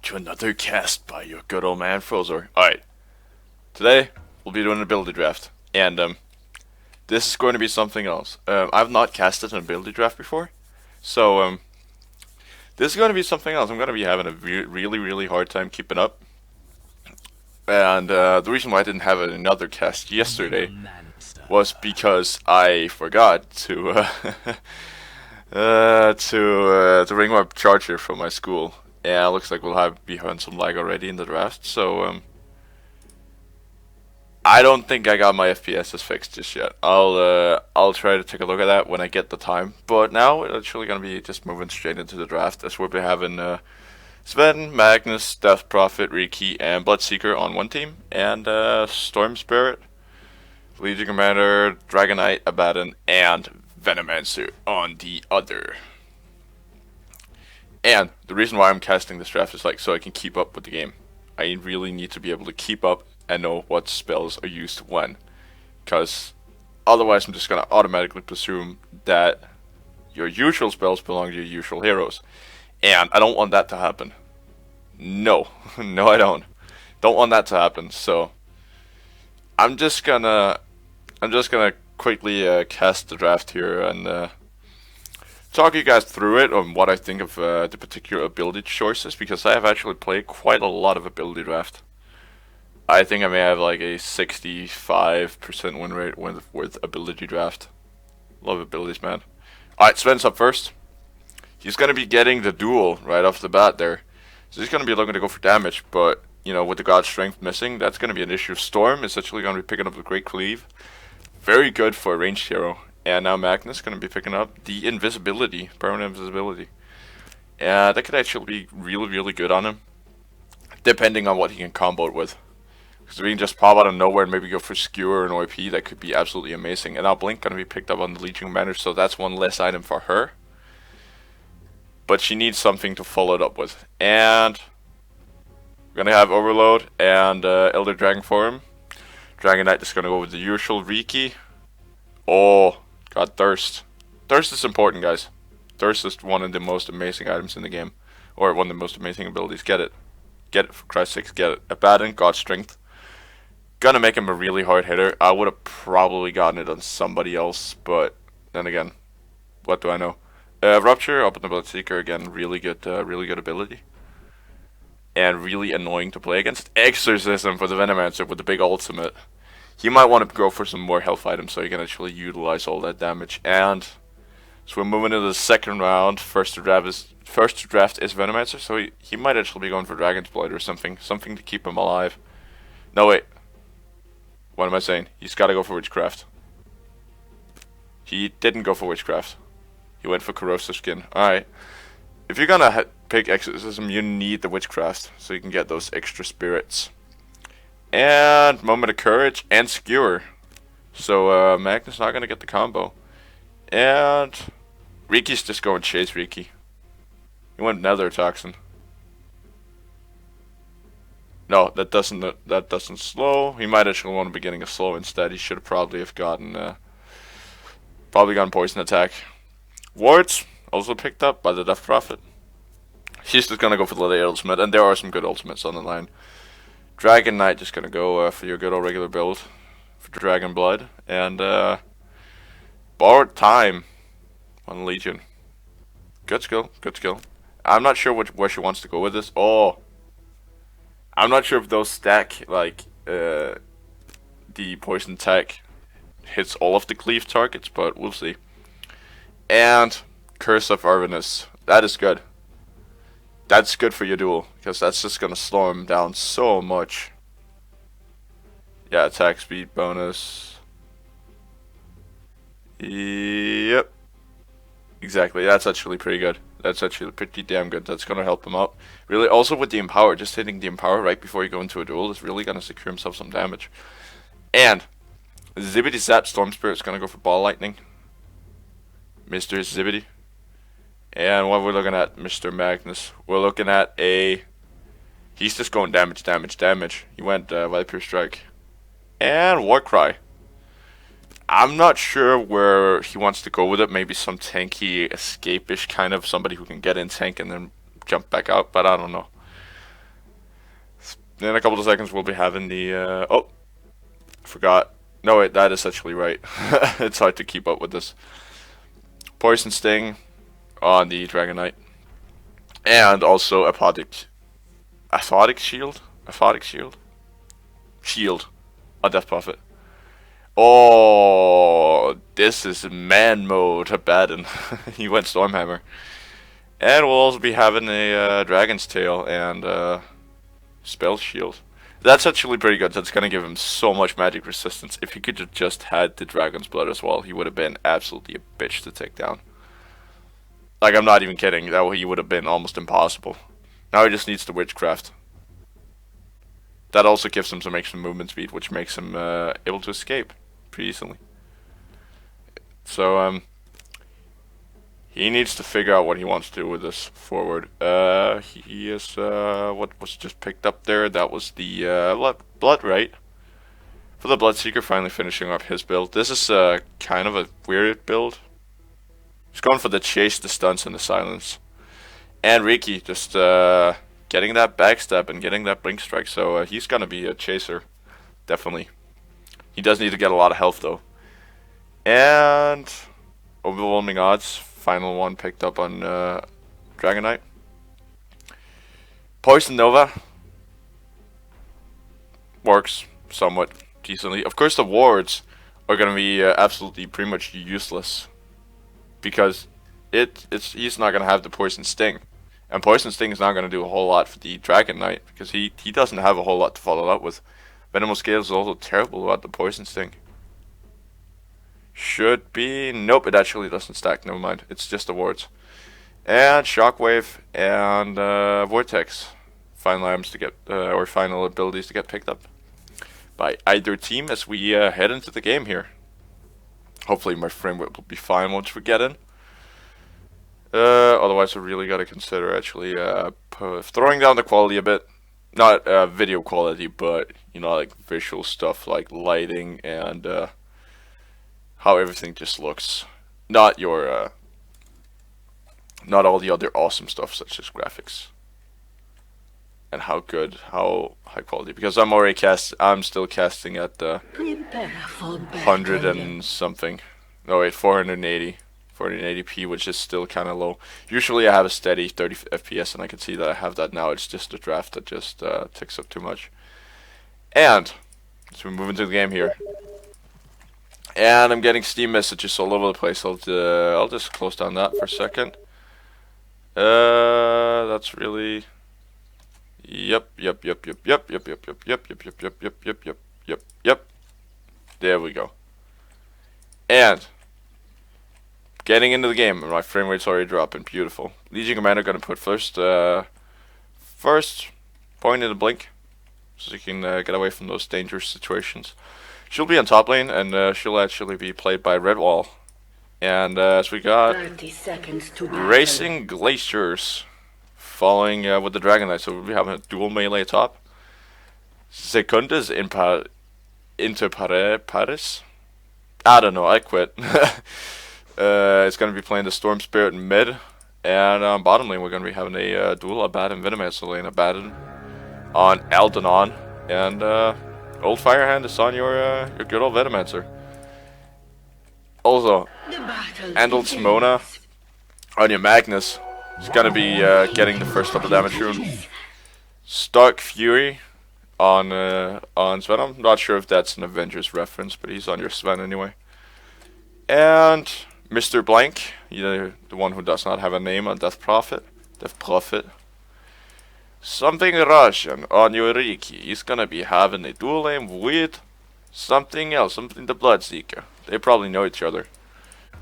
to another cast by your good old man Frozor. Alright, today we'll be doing an ability draft, and this is going to be something else. I've not casted an ability draft before, so this is going to be something else. I'm going to be having a really hard time keeping up, and the reason why I didn't have another cast yesterday was because I forgot to to bring my charger from my school. Yeah, it looks like we'll be having some lag already in the draft, so I don't think I got my FPS fixed just yet. I'll try to take a look at that when I get the time. But now we're actually gonna be just moving straight into the draft, as we'll be having Sven, Magnus, Death Prophet, Riki, and Bloodseeker on one team, and Storm Spirit, Legion Commander, Dragon Knight, Abaddon, and Venomancer on the other. And the reason why I'm casting this draft is so I can keep up with the game. I really need to be able to keep up and know what spells are used when. Because otherwise I'm just going to automatically presume that your usual spells belong to your usual heroes. And I don't want that to happen. No. No, I don't. Don't want that to happen. So I'm just gonna quickly cast the draft here and talk you guys through it on what I think of the particular ability choices, because I have actually played quite a lot of ability draft. I think I may have like a 65% win rate with ability draft. Love abilities, man. Alright, Sven's up first. He's going to be getting the duel right off the bat there. So he's going to be looking to go for damage, but, you know, with the God Strength missing, that's going to be an issue. Storm is actually going to be picking up the Great Cleave. Very good for a ranged hero. And now Magnus is going to be picking up the invisibility, permanent invisibility. Yeah, that could actually be really good on him, depending on what he can combo it with. Because we can just pop out of nowhere and maybe go for Skewer and OP, that could be absolutely amazing. And now Blink going to be picked up on the Legion Commander, so that's one less item for her. But she needs something to follow it up with. And we're going to have Overload and Elder Dragon for him. Dragon Knight is going to go with the usual Riki. Oh, got Thirst. Thirst is important, guys. Thirst is one of the most amazing items in the game. Or one of the most amazing abilities. Get it. Get it, for Christ's sakes, get it. Abaddon, God Strength. Gonna make him a really hard hitter. I would have probably gotten it on somebody else, but then again, what do I know? Rupture, up in the Bloodseeker, again, really good ability. And really annoying to play against. Exorcism for the Venomancer with the big ultimate. He might want to go for some more health items so he can actually utilize all that damage. And so we're moving into the second round. First to draft is Venomancer, so he might actually be going for Dragon's Blood or something to keep him alive. No, wait. What am I saying? He's got to go for Witchcraft. He didn't go for Witchcraft. He went for Corrosive Skin. Alright. If you're gonna pick Exorcism, you need the Witchcraft so you can get those extra spirits. And Moment of Courage and Skewer. So Magnus not gonna get the combo. And Riki's just going chase Riki. He went Nether Toxin. No, that doesn't slow. He might actually want to be getting a slow instead. He should probably have gotten Poison Attack. Wards also picked up by the Death Prophet. He's just gonna go for the late ultimate, and there are some good ultimates on the line. Dragon Knight just gonna go for your good old regular build for Dragon Blood, and Borrowed Time on Legion. Good skill. I'm not sure where she wants to go with this. Oh, I'm not sure if those stack the poison attack hits all of the cleave targets, but we'll see. And Curse of Weirdness. That is good. That's good for your duel, because that's just gonna slow him down so much. Yeah, attack speed bonus. Yep. Exactly, that's actually pretty good. That's actually pretty damn good. That's gonna help him out. Really, also with the Empower, just hitting the Empower right before you go into a duel is really gonna secure himself some damage. And Zibbity Zap Storm Spirit's gonna go for Ball Lightning. Mr. Zibbity. And what we're looking at, Mr. Magnus, we're looking at he's just going damage. He went Viper Strike. And Warcry. I'm not sure where he wants to go with it. Maybe some tanky, escape-ish kind of, somebody who can get in tank and then jump back out, but I don't know. In a couple of seconds, we'll be having the, oh, forgot. No, wait, that is actually right. It's hard to keep up with this. Poison Sting on the Dragon Knight. And also Aphotic Shield? Aphotic Shield? Shield on Death Prophet. Oh, this is man mode, Abaddon. He went Stormhammer. And we'll also be having a Dragon's Tail and Spell Shield. That's actually pretty good. That's going to give him so much magic resistance. If he could have just had the Dragon's Blood as well, he would have been absolutely a bitch to take down. Like, I'm not even kidding. That way he would have been almost impossible. Now he just needs the Witchcraft. That also gives him some extra movement speed, which makes him able to escape pretty easily. So, he needs to figure out what he wants to do with this forward. He is, what was just picked up there? That was the, Blood, right? For the Bloodseeker, finally finishing up his build. This is, kind of a weird build. He's going for the chase, the stunts, and the silence. And Riki just, getting that backstab and getting that blink strike. So, he's gonna be a chaser. Definitely. He does need to get a lot of health, though. And overwhelming odds. Final one picked up on Dragon Knight. Poison Nova works somewhat decently. Of course, the wards are going to be absolutely pretty much useless because he's not going to have the Poison Sting, and Poison Sting is not going to do a whole lot for the Dragon Knight because he doesn't have a whole lot to follow up with. Venomous Scales is also terrible about the Poison Sting. Should be... Nope, it actually doesn't stack. Never mind. It's just the wards. And Shockwave and Vortex. Final items to get... or final abilities to get picked up by either team as we head into the game here. Hopefully my frame rate will be fine once we get in. Otherwise I really gotta consider actually throwing down the quality a bit. Not video quality, but, you know, like visual stuff like lighting and... how everything just looks. Not your, not all the other awesome stuff such as graphics. And how high quality. Because I'm still casting at 100 and something. No wait, 480p, which is still kind of low. Usually I have a steady 30 FPS and I can see that I have that now. It's just the draft that just ticks up too much. And, as we move into the game here. And I'm getting Steam messages all over the place. I'll just close down that for a second. That's really... Yep. There we go. And getting into the game, and my frame rate's already dropping. Beautiful. Legion Commander gonna put first point in the blink, so you can get away from those dangerous situations. She'll be on top lane, and she'll actually be played by Redwall. And as we got 30 seconds to Racing Glaciers following with the Dragon Knight, so we'll be having a dual melee top. Secundas into Paris. I don't know, I quit. It's going to be playing the Storm Spirit in mid, and on bottom lane we're going to be having a dual Abaddon Venomancer lane. Abaddon on Aldenon, and Old Firehand is on your good old Venomancer. Also, Andel's Mona on your Magnus is going to be getting the first double damage rune. Stark Fury on Sven. I'm not sure if that's an Avengers reference, but he's on your Sven anyway. And Mr. Blank, the one who does not have a name on Death Prophet. Something Russian on your Riki. He's gonna be having a dual aim with something else, something the Bloodseeker. They probably know each other.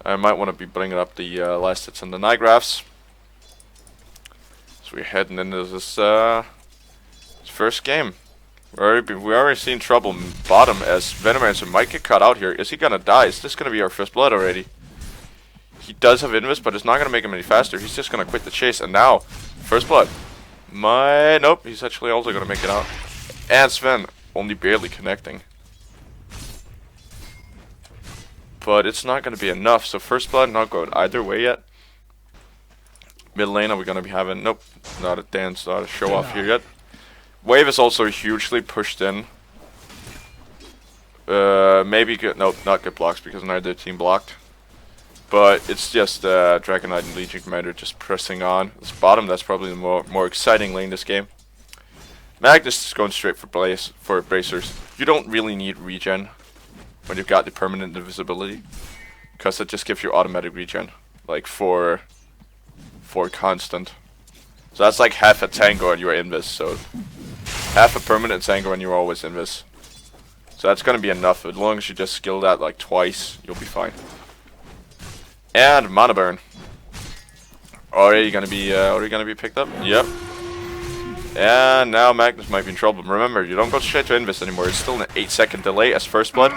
I might want to be bringing up the last hits on the Nigraphs. So we're heading into this first game. We already seen trouble bottom as Venomancer might get cut out here. Is he gonna die? Is this gonna be our first blood already? He does have Invis, but it's not gonna make him any faster. He's just gonna quit the chase, and now first blood. Nope, he's actually also gonna make it out. And Sven only barely connecting. But it's not gonna be enough, so first blood not going either way yet. Mid lane, are we gonna be having... Nope, not a dance, not a show off here yet. Wave is also hugely pushed in. Maybe good. Nope, not good blocks because neither team blocked. But it's just Dragon Knight and Legion Commander just pressing on. This bottom, that's probably the more exciting lane this game. Magnus is going straight for bracers. You don't really need regen when you've got the permanent invisibility, because it just gives you automatic regen, like for constant. So that's like half a tango and you're invis, so half a permanent tango and you're always invis. So that's gonna be enough. As long as you just skill that like twice, you'll be fine. And mana burn. Already gonna be picked up. Yep. And now Magnus might be in trouble. Remember, you don't go straight to invis anymore. It's still an 8-second delay as first blood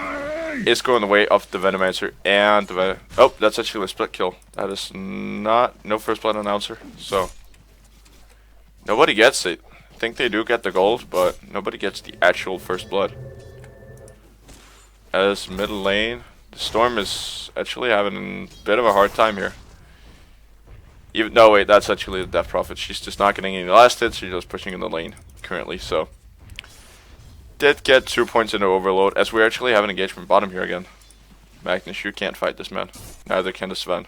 is going the way of the Venomancer and the oh, that's actually a split kill. That is not no first blood announcer. So nobody gets it. I think they do get the gold, but nobody gets the actual first blood. As middle lane, the Storm is actually having a bit of a hard time here. Even no, wait, that's actually the Death Prophet. She's just not getting any last hits. She's just pushing in the lane currently. So did get 2 points into overload as we actually have an engagement bottom here again. Magnus, you can't fight this man. Neither can the Sven.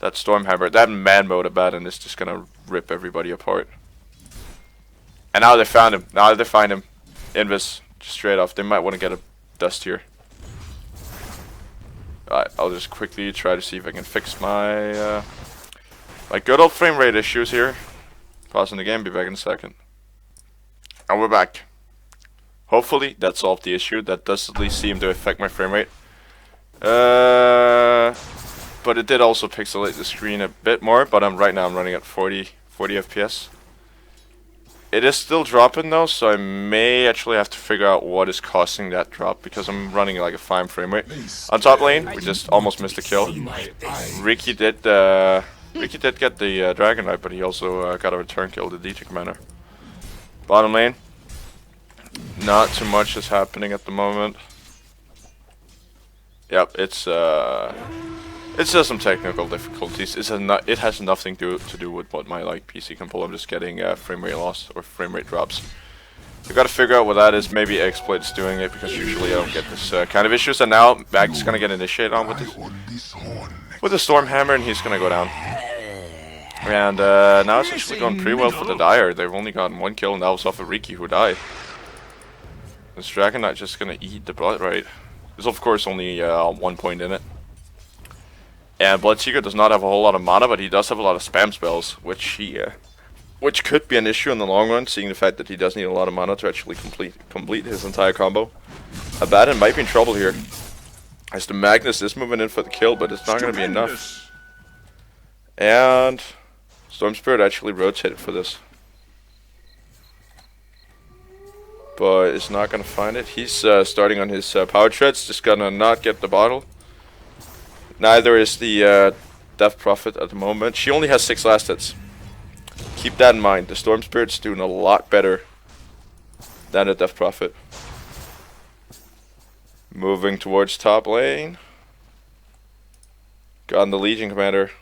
That Stormhammer, that man mode Abaddon is just gonna rip everybody apart. And now they found him. Now they find him. Invis, just straight off. They might want to get a dust here. Alright, I'll just quickly try to see if I can fix my my good old frame rate issues here. Pausing the game, be back in a second. And we're back. Hopefully that solved the issue. That does at least seem to affect my frame rate. But it did also pixelate the screen a bit more, but right now I'm running at 40 FPS. It is still dropping though, so I may actually have to figure out what is causing that drop, because I'm running like a fine frame rate. On top lane, we just almost missed a kill. Ricky did get the Dragon Knight, but he also got a return kill, the DJ Commander. Bottom lane, not too much is happening at the moment. Yep, it's just some technical difficulties. It has nothing to do with what my PC can pull. I'm just getting frame rate loss or frame rate drops. You gotta figure out what that is. Maybe Exploit's doing it, because usually I don't get this kind of issues. And now Max is gonna get initiated on with the Stormhammer, and he's gonna go down. And now it's actually going pretty well for the Dire. They've only gotten 1 kill, and that was off of Riki, who died. This Dragon Knight just gonna eat the blood, right? There's of course only 1 point in it. And Bloodseeker does not have a whole lot of mana, but he does have a lot of spam spells, which could be an issue in the long run, seeing the fact that he does need a lot of mana to actually complete his entire combo. Abaddon might be in trouble here, as the Magnus is moving in for the kill, but it's not going to be enough. And Storm Spirit actually rotated for this, but it's not going to find it. He's starting on his power treads, just gonna not get the bottle. Neither is the Death Prophet at the moment. She only has 6 last hits. Keep that in mind. The Storm Spirit's doing a lot better than the Death Prophet. Moving towards top lane. Got the Legion Commander.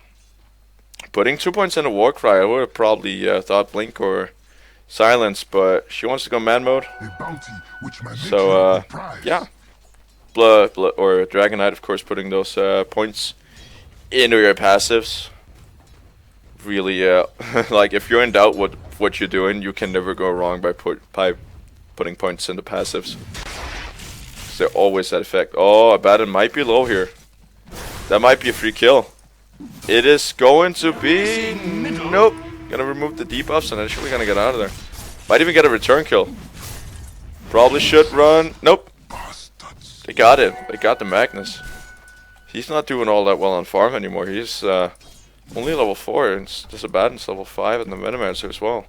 Putting 2 points in a Warcry. I would have probably thought Blink or Silence, but she wants to go man mode. So, yeah. Blood or Dragon Knight, of course, putting those points into your passives. Really, like if you're in doubt what you're doing, you can never go wrong by putting points into passives. They're always that effect. Oh, Abaddon might be low here. That might be a free kill. It is going to be nope. Gonna remove the debuffs and actually gonna get out of there. Might even get a return kill. Probably should run. Nope. They got him. They got the Magnus. He's not doing all that well on farm anymore. He's only level 4, and this Abaddon's level 5, and the Venomancer as well.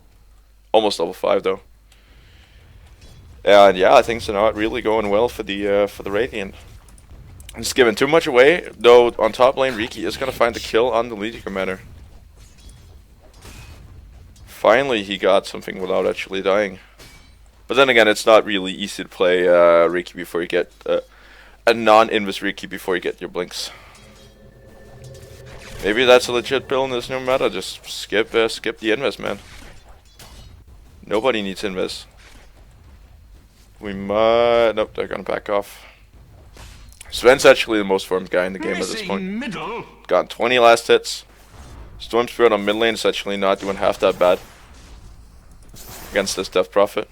Almost level 5 though. And yeah, things are not really going well for the Radiant. It's giving too much away, though. On top lane, Riki is gonna find the kill on the Legion Commander. Finally, he got something without actually dying. But then again, it's not really easy to play Riki before you get a non-invis Riki before you get your blinks. Maybe that's a legit build in this new meta. Just skip the invis, man. Nobody needs invis. We might... Nope, they're gonna back off. Sven's actually the most farmed guy in the game at this point. Middle. Got 20 last hits. Storm Spirit on mid lane is actually not doing half that bad against this Death Prophet.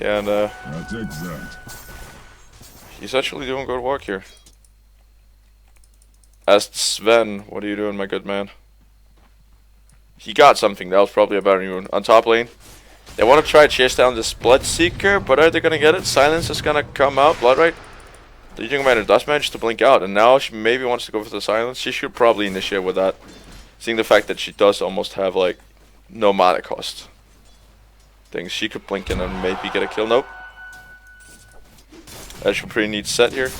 And I'll take that. he's actually doing good work here. As Sven, what are you doing, my good man? He got something. That was probably a better rune. On top lane, they want to try to chase down this Bloodseeker, but are they going to get it? Silence is going to come out. Bloodright. The Legion Commander does manage to blink out, and now she maybe wants to go for the Silence. She should probably initiate with that, seeing the fact that she does almost have, like, no mana cost. Things she could blink in and maybe get a kill. Nope. Actually pretty neat set here.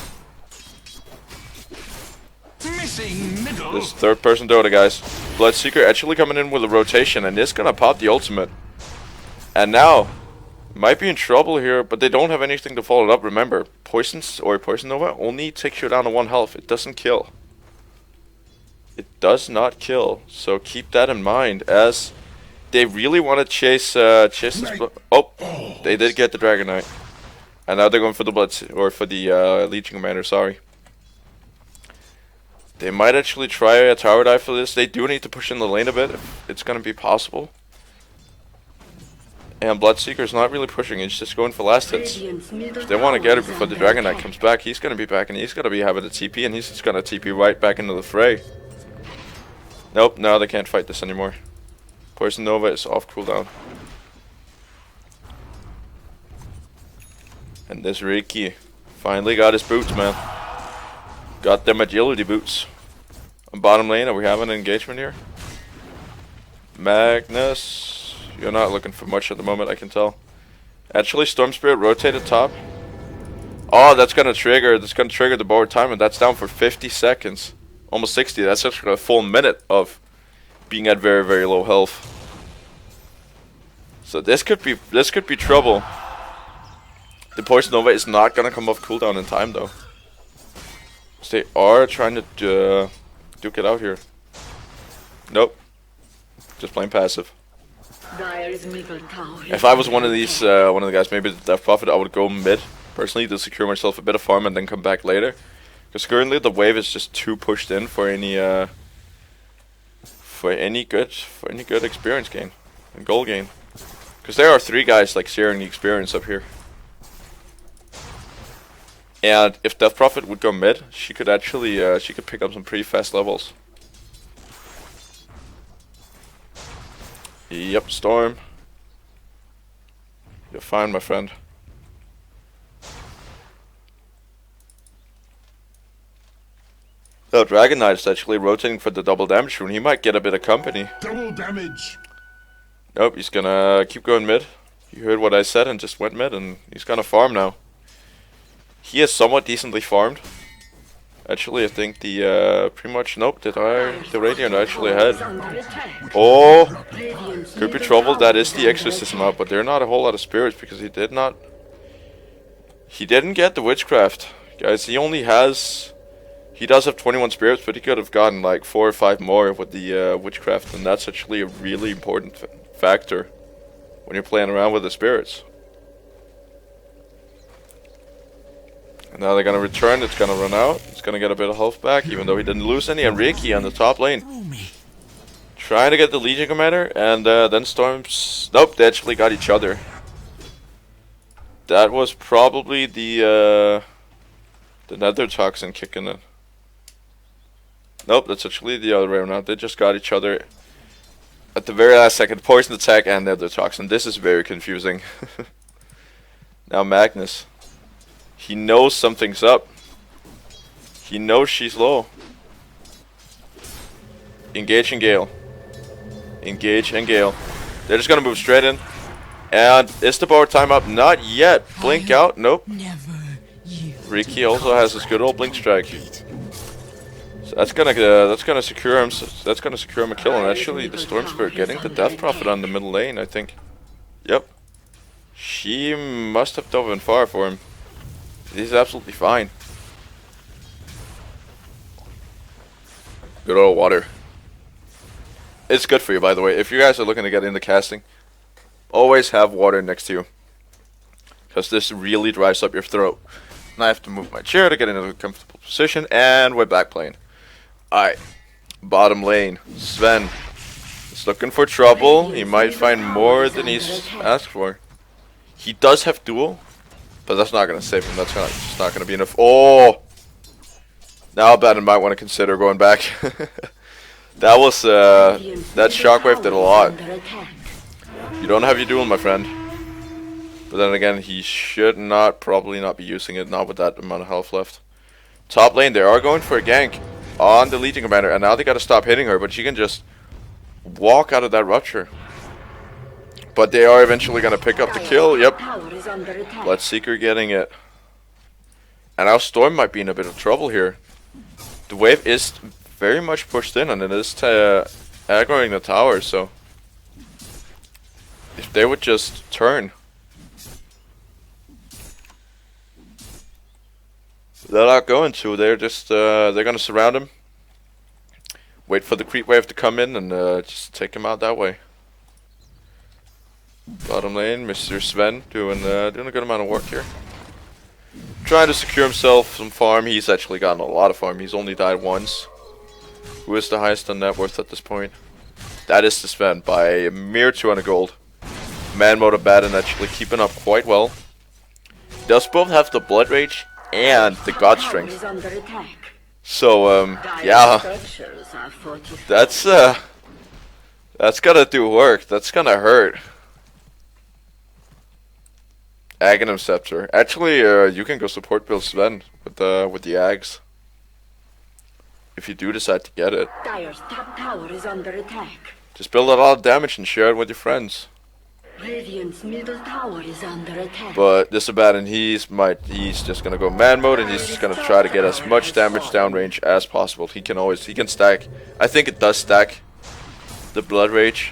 Missing middle. This third person Dota, guys. Bloodseeker actually coming in with a rotation, and it's gonna pop the ultimate. And now, might be in trouble here, but they don't have anything to follow it up. Remember, Poison Nova only takes you down to 1 health. It doesn't kill. It does not kill. So keep that in mind, as they really want to chase this. Oh, they did get the Dragon Knight, and now they're going for the Legion Commander. Sorry. They might actually try a tower dive for this. They do need to push in the lane a bit if it's going to be possible. And Bloodseeker's not really pushing, he's just going for last hits. If they want to get it before the Dragon Knight comes back, he's going to be back, and he's going to be having a TP, and he's just going to TP right back into the fray. Nope, now they can't fight this anymore. Poison Nova is off cooldown. And this Reiki finally got his boots, man. Got them agility boots. On bottom lane, are we having an engagement here? Magnus... You're not looking for much at the moment, I can tell. Actually, Storm Spirit rotated top. Oh, that's gonna trigger the board time, and that's down for 50 seconds. Almost 60. That's actually a full minute of being at very, very low health. So this could be trouble. The Poison Nova is not gonna come off cooldown in time though. So they are trying to duke it out here. Nope. Just playing passive. If I was one of the guys, maybe the Death Prophet, I would go mid personally to secure myself a bit of farm and then come back later. Because currently the wave is just too pushed in for any good experience gain and goal gain. Because there are 3 guys like sharing the experience up here. And if Death Prophet would go mid, she could actually pick up some pretty fast levels. Yep, Storm. You're fine, my friend. Oh, Dragon Knight is actually rotating for the double damage rune. He might get a bit of company. Double damage. Nope, he's gonna keep going mid. You heard what I said and just went mid, and he's gonna farm now. He is somewhat decently farmed. Actually, I think the pretty much nope. The Radiant actually ahead. Oh, could be trouble. That is the Exorcism up, but there are not a whole lot of spirits because he didn't get the Witchcraft, guys. He does have 21 spirits, but he could have gotten like 4 or 5 more with the Witchcraft, and that's actually a really important factor when you're playing around with the spirits. And now they're gonna return, it's gonna run out, it's gonna get a bit of health back, even though he didn't lose any. And Reiki on the top lane, trying to get the Legion Commander, and then Storms... Nope, they actually got each other. That was probably the Nether Toxin kicking in. Nope, that's actually the other way around. They just got each other at the very last second. Poison attack and Nether Toxin. This is very confusing. Now Magnus. He knows something's up. He knows she's low. Engage and Gale. Engage and Gale. They're just gonna move straight in. And is the board time up? Not yet. Blink out. Nope. Riki also has his good old blink strike. So that's gonna secure him. That's gonna secure him a kill. And actually, the Storm Spirit getting the Death Prophet on the middle lane, I think. Yep. She must have dove in far for him. He's absolutely fine. Good old water. It's good for you, by the way. If you guys are looking to get into casting, always have water next to you, because this really dries up your throat. And I have to move my chair to get into a comfortable position, and we're back playing. Alright, bottom lane. Sven is looking for trouble. He might find more than he's asked for. He does have duel, but that's not going to save him. That's just not going to be enough. Oh! Now Abaddon might want to consider going back. That was, that shockwave did a lot. You don't have your duel, my friend. But then again, he should probably not be using it, not with that amount of health left. Top lane, they are going for a gank on the Legion Commander, and now they gotta stop hitting her, but she can just walk out of that rupture. But they are eventually gonna pick up the kill, yep. Bloodseeker getting it. And now Storm might be in a bit of trouble here. The wave is very much pushed in, and it is aggroing the tower, so if they would just turn. They're not going to, they're just, they're gonna surround him. Wait for the creep wave to come in and just take him out that way. Bottom lane, Mr. Sven doing a good amount of work here. Trying to secure himself some farm. He's actually gotten a lot of farm. He's only died once. Who is the highest on net worth at this point? That is the Sven by a mere 200 gold. Man mode Abaddon actually keeping up quite well. Does both have the Blood Rage and the God Strength. So yeah, that's gonna do work. That's gonna hurt. Aghanim Scepter. Actually, you can go support Bill Sven with the Ags. If you do decide to get it. Dire's top tower is under attack. Just build a lot of damage and share it with your friends. Radiant's middle tower is under attack. But this Abaddon, he's just gonna go man mode, and he's just gonna try to get as much damage downrange as possible. He can stack. I think it does stack the Blood Rage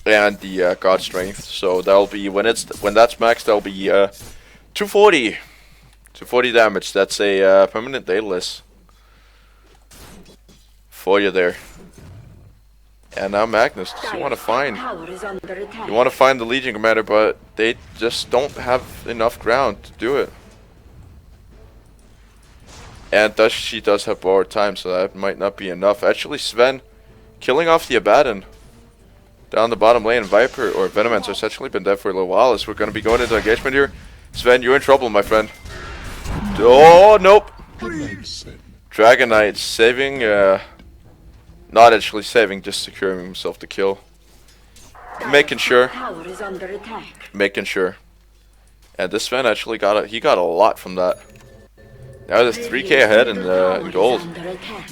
and the God Strength. So that'll be when that's maxed. That'll be 240 damage. That's a permanent daedalus for you there. And now Magnus, you want to find the Legion Commander, but they just don't have enough ground to do it. And she does have borrowed time, so that might not be enough. Actually, Sven killing off the Abaddon down the bottom lane. Viper or Venomancer has actually been dead for a little while, as we're going to be going into engagement here. Sven, you're in trouble, my friend. Oh, nope. Dragon Knight saving, not actually saving, just securing himself the kill. Making sure. And this Sven actually got a lot from that. Now they're 3k ahead in gold.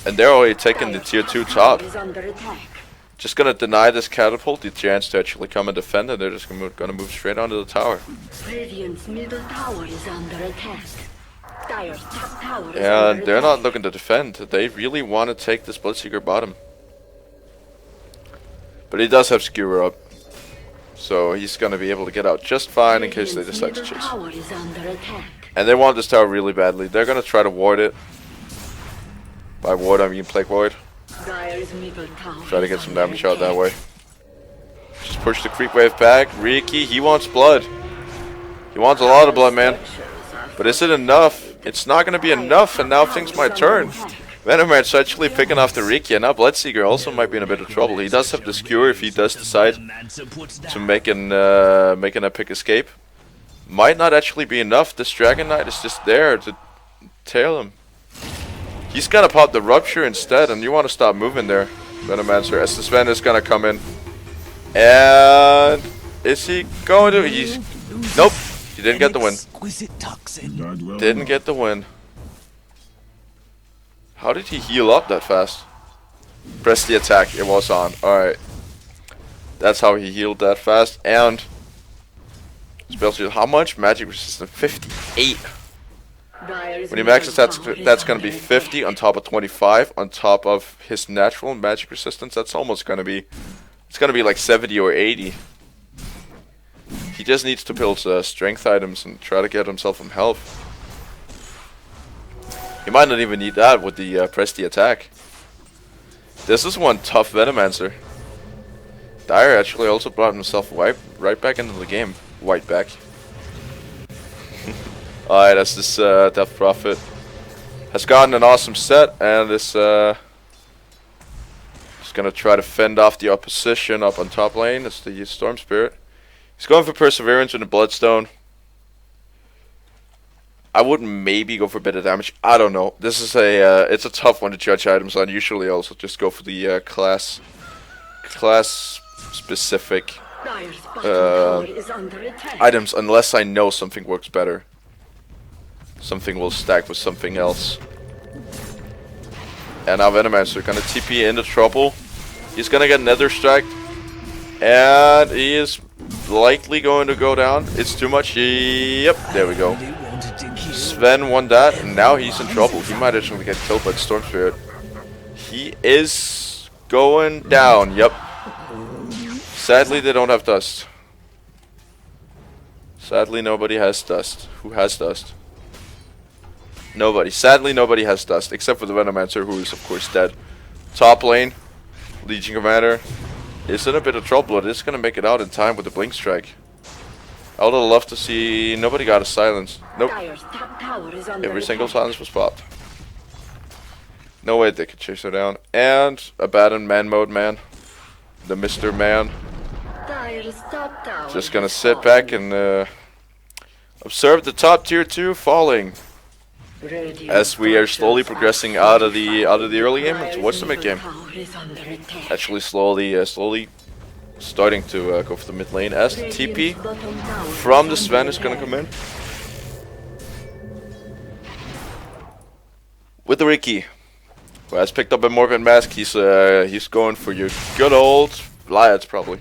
And they're already taking the tier 2 top. Just gonna deny this catapult the chance to actually come and defend, and they're just gonna move straight onto the tower. Radiant's middle tower is under attack. Dire's top tower is And under they're attack. not looking to defend. They really want to take this Bloodseeker bottom. But he does have Skewer up, so he's gonna be able to get out just fine in case they decide to chase. Tower is under attack. And they want this tower really badly. They're gonna try to ward it. By ward, I mean Plague Void. Dire's middle tower Try to is get some under damage out that attack. way. Just push the creep wave back. Riki, he wants blood. He wants a lot of blood, man. But is it enough? It's not gonna be enough, and now things might turn. Venomancer's actually picking off the Riki, and now Bloodseeker also might be in a bit of trouble. He does have the Skewer if he does decide to make an epic escape. Might not actually be enough. This Dragon Knight is just there to tail him. He's gonna pop the Rupture instead, and you want to stop moving there, Venomancer, as the Sven is gonna come in. And is he going to? He's nope. He didn't get the win. Didn't get the win. How did he heal up that fast? Press the attack. It was on. Alright. That's how he healed that fast. And spell shield. How much? Magic resistance? 58. When he maxes, that's going to be 50 on top of 25 on top of his natural magic resistance. That's almost going to be, it's going to be like 70 or 80. He just needs to build strength items and try to get himself some health. He might not even need that with the press the attack. This is one tough Venomancer. Dire actually also brought himself right back into the game. White back. Alright, as this Death Prophet has gotten an awesome set and is just gonna try to fend off the opposition up on top lane. It's the Storm Spirit. He's going for Perseverance and the Bloodstone. I would maybe go for a bit of damage. I don't know. This is it's a tough one to judge items on. Usually I also just go for the class specific Dire's bottom tower is under attack. items unless I know something works better. Something will stack with something else. And now Venomancer gonna TP into trouble. He's gonna get Nether Strike. And he is likely going to go down. It's too much. Yep, there we go. Sven won that, and now he's in trouble. He might actually get killed by the Storm Spirit. He is going down. Yep. Sadly, they don't have dust. Sadly, nobody has dust. Who has dust? Nobody. Sadly, nobody has dust, except for the Venomancer, who is, of course, dead. Top lane, Legion Commander is in a bit of trouble. It is going to make it out in time with the Blink Strike. I would have loved to see... Nobody got a silence. Nope. Dire's top tower is under Every single attack. silence was popped. No way they could chase her down. And abandoned man mode man. The Mr. Man. Dire's top tower Just gonna has sit fallen. back and observe the top tier 2 falling. Radiant As we are slowly structures progressing are out of the early game Dire's towards the mid middle game. tower is under attack. Actually slowly starting to go for the mid lane as the TP Radiant's bottom tower from the is Sven under is gonna attack. come in. With the Ricky, who has picked up a Morbid Mask, he's going for your good old Liats probably.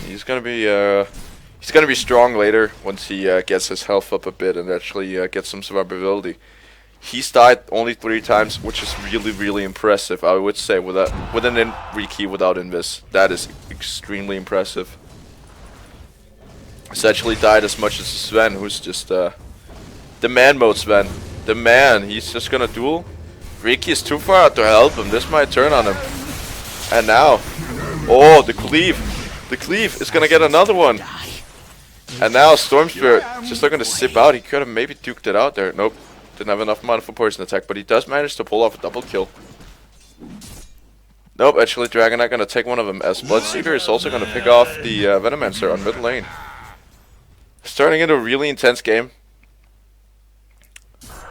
He's gonna be strong later once he gets his health up a bit and actually gets some survivability. He's died only 3 times, which is really impressive. I would say with an Riki without Invis, that is extremely impressive. He's actually died as much as Sven, who's just the man mode Sven. The man, he's just gonna duel. Riki is too far out to help him. This might turn on him. And now, oh, the cleave. The cleave is gonna get another one. And now Storm Spirit is just looking to sip out. He could have maybe duked it out there. Nope. Didn't have enough mana for poison attack, but he does manage to pull off a double kill. Nope, actually Dragon Knight gonna take one of them, as Bloodseeker is also gonna pick off the Venomancer on mid lane. It's turning into a really intense game.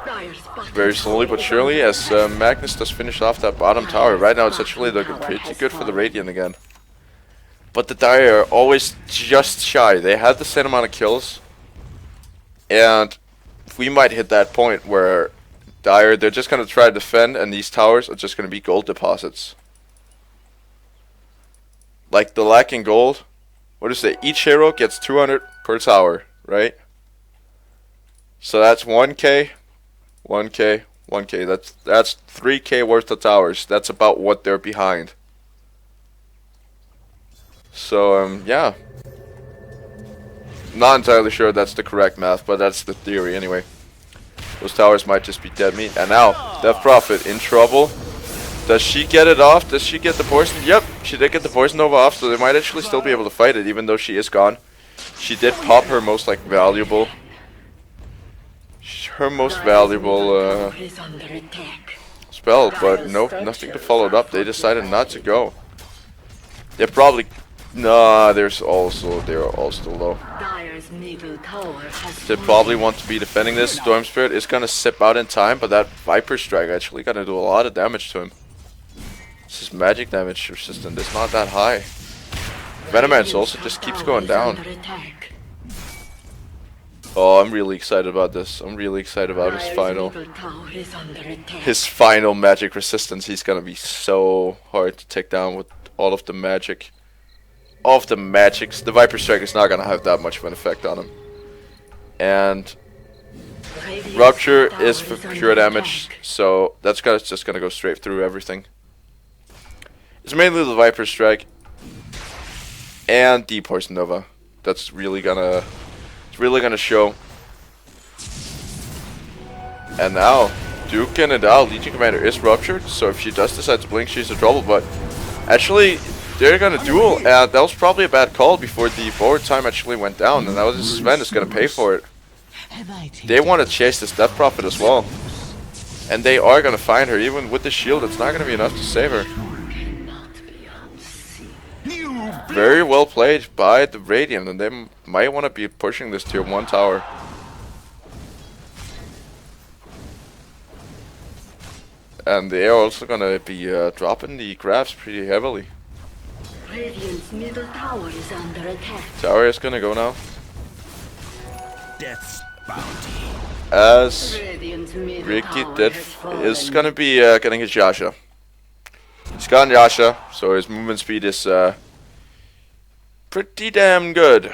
Dire's bottom Very slowly tower but is surely, under as attack. Magnus does finish off that bottom tower. Right now it's actually looking pretty good for the Radiant again. But the Dire are always just shy. They had the same amount of kills. And we might hit that point where Dire, they're just going to try to defend, and these towers are just going to be gold deposits. Like the lacking gold, what is it? Each hero gets 200 per tower, right? So that's 1k, 1k, 1k. That's 3k worth of towers. That's about what they're behind. So, yeah. Not entirely sure that's the correct math, but that's the theory anyway. Those towers might just be dead meat. And now, Death Prophet in trouble. Does she get it off? Does she get the poison? Yep, she did get the poison nova off, so they might actually still be able to fight it, even though she is gone. She did pop her most valuable Is under attack. spell, but nope, nothing to follow it up. They decided not to go. They're probably nah. They're all still low. Dire's middle tower has They fallen. probably want to be defending this. Storm Spirit is gonna sip out in time, but that Viper Strike actually gonna do a lot of damage to him. His magic damage resistance is not that high. Venomancer also just keeps going down. Oh, I'm really excited about this. I'm really excited about his final magic resistance. He's gonna be so hard to take down with all of the magic. All of the magics. The Viper Strike is not gonna have that much of an effect on him. And Rupture is for pure damage, so that's just gonna go straight through everything. It's mainly the Viper Strike and the Poison Nova. That's really gonna show. And now Duke and Adele, Legion Commander, is ruptured, so if she does decide to blink, she's in trouble, but actually, they're gonna duel, and that was probably a bad call before the forward time actually went down, and that was Sven is gonna pay for it. They want to chase this Death Prophet as well, and they are gonna find her, even with the shield, it's not gonna be enough to save her. Very well played by the Radiant, and they might want to be pushing this tier 1 tower. And they are also gonna be dropping the grabs pretty heavily. Radiant's middle tower is under attack. Tower is gonna go now. Death's bounty. As Radiant's middle Ricky tower did has fallen. is gonna be getting his Yasha. He's gotten Yasha, so his movement speed is pretty damn good.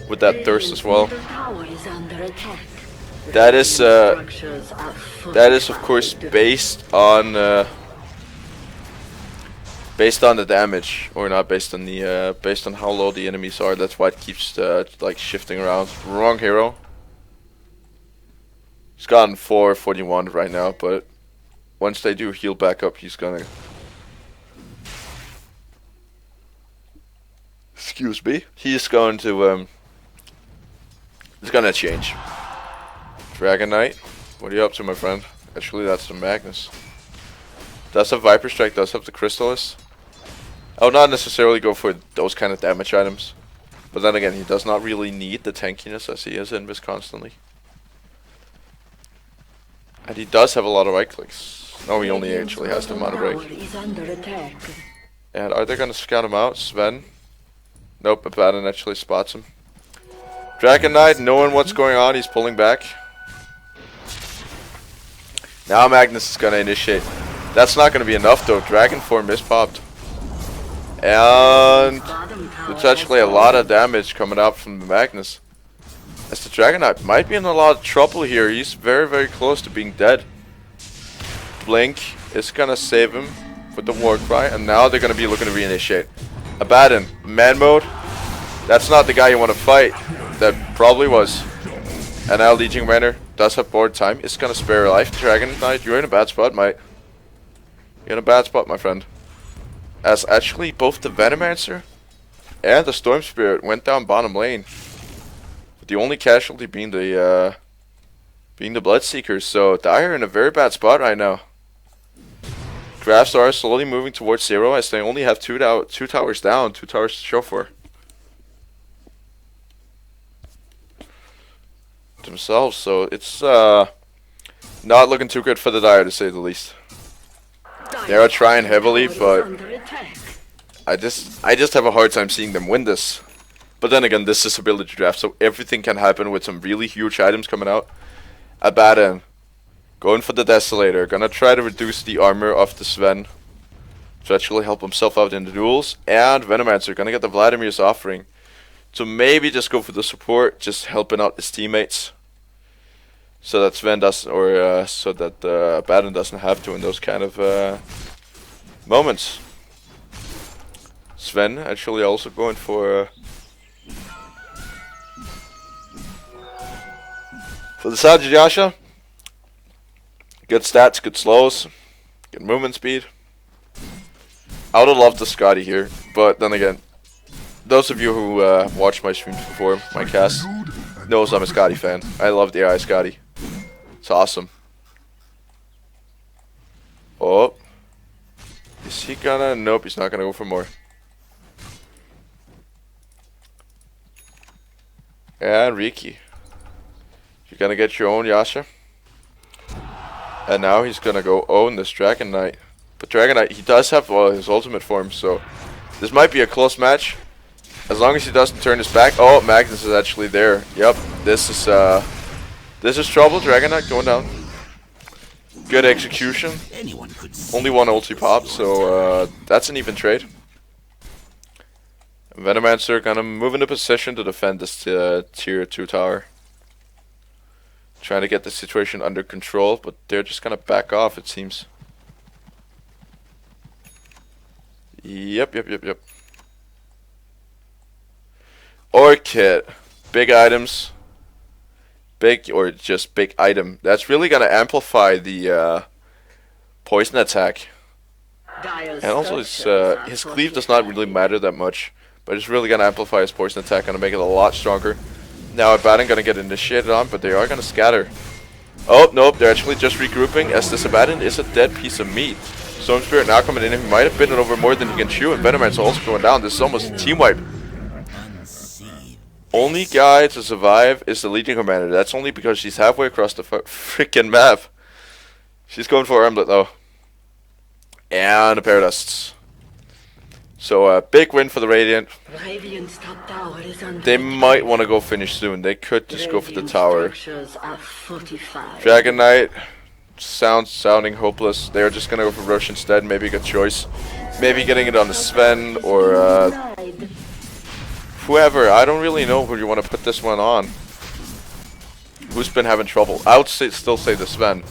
With that thirst as well. Radiant's middle tower is under attack. That is Structures are of course based on the damage, or not based on the based on how low the enemies are. That's why it keeps like shifting around. Wrong hero. He's gotten 441 right now, but once they do heal back up, he's gonna. Excuse me. He's going to it's gonna change. Dragon Knight, what are you up to, my friend? Actually, that's the Magnus. Does have Viper Strike, does have the Crystallis. I would not necessarily go for those kind of damage items. But then again, he does not really need the tankiness as he is Invis constantly. And he does have a lot of right clicks. No, he only actually has the mana break. is under attack. And are they going to scout him out? Sven? Nope, Abaddon actually spots him. Dragon Knight, knowing what's going on, he's pulling back. Now Magnus is gonna initiate. That's not gonna be enough though. Dragon form is popped. And there's actually a lot of damage coming out from the Magnus. As the Dragon Knight might be in a lot of trouble here. He's very, very close to being dead. Blink is gonna save him with the war cry, and now they're gonna be looking to reinitiate. Abaddon, man mode. That's not the guy you want to fight. That probably was. And now Legion Commander does have board time. It's gonna spare your life. Dragon Knight, you're in a bad spot, mate. You're in a bad spot, my friend. As actually both the Venomancer and the Storm Spirit went down bottom lane. With the only casualty being the Bloodseekers. So Dire in a very bad spot right now. Drafts are slowly moving towards 0 as they only have two towers down, 2 towers to show for themselves, so it's not looking too good for the Dire, to say the least. They are trying heavily, but I just have a hard time seeing them win this. But then again, this is ability draft, so everything can happen with some really huge items coming out. Abaddon going for the Desolator, gonna try to reduce the armor of the Sven to actually help himself out in the duels, and Venomancer gonna get the Vladimir's offering. So maybe just go for the support, just helping out his teammates, so that Sven doesn't, or so that Abaddon doesn't have to in those kind of moments. Sven actually also going for the Sajid Yasha. Good stats, good slows, good movement speed. I would have loved the Scotty here, but then again, those of you who watched my streams before, my cast, knows I'm a Scotty fan. I love the AI Scotty. It's awesome. Oh. Is he gonna? Nope, he's not gonna go for more. And Riki. You're gonna get your own Yasha. And now he's gonna go own this Dragon Knight. But Dragon Knight, he does have his ultimate form, so this might be a close match. As long as he doesn't turn his back. Oh, Magnus is actually there. Yep, this is trouble. Dragon Knight going down. Good execution. Only one ulti pop, so that's an even trade. Venomancer gonna move into position to defend this tier 2 tower. Trying to get the situation under control, but they're just gonna back off, it seems. Yep. Orchid. Big items. big, or just big item, that's really gonna amplify the poison attack. Dire's And also structures are his cleave does not really matter that much, but it's really gonna amplify his poison attack, gonna make it a lot stronger. Now Abaddon gonna get initiated on, but they are gonna scatter. Oh nope, they're actually just regrouping, as this Abaddon is a dead piece of meat. Storm Spirit now coming in, he might have bitten it over more than he can chew, and Venomancer also going down. This is almost a team wipe. Only guy to survive is the Legion Commander. That's only because she's halfway across the freaking map. She's going for Armlet though. And a pair of dusts. So a big win for the Radiant. Radiant's top tower is under They attack. might want to go finish soon. They could just go for the Radiant tower. structures are fortified. Dragon Knight sounding hopeless. They're just gonna go for Rush instead. Maybe a good choice. Maybe getting it on the Sven or Denied. whoever. I don't really know who you want to put this one on. Who's been having trouble? I would still say the Sven,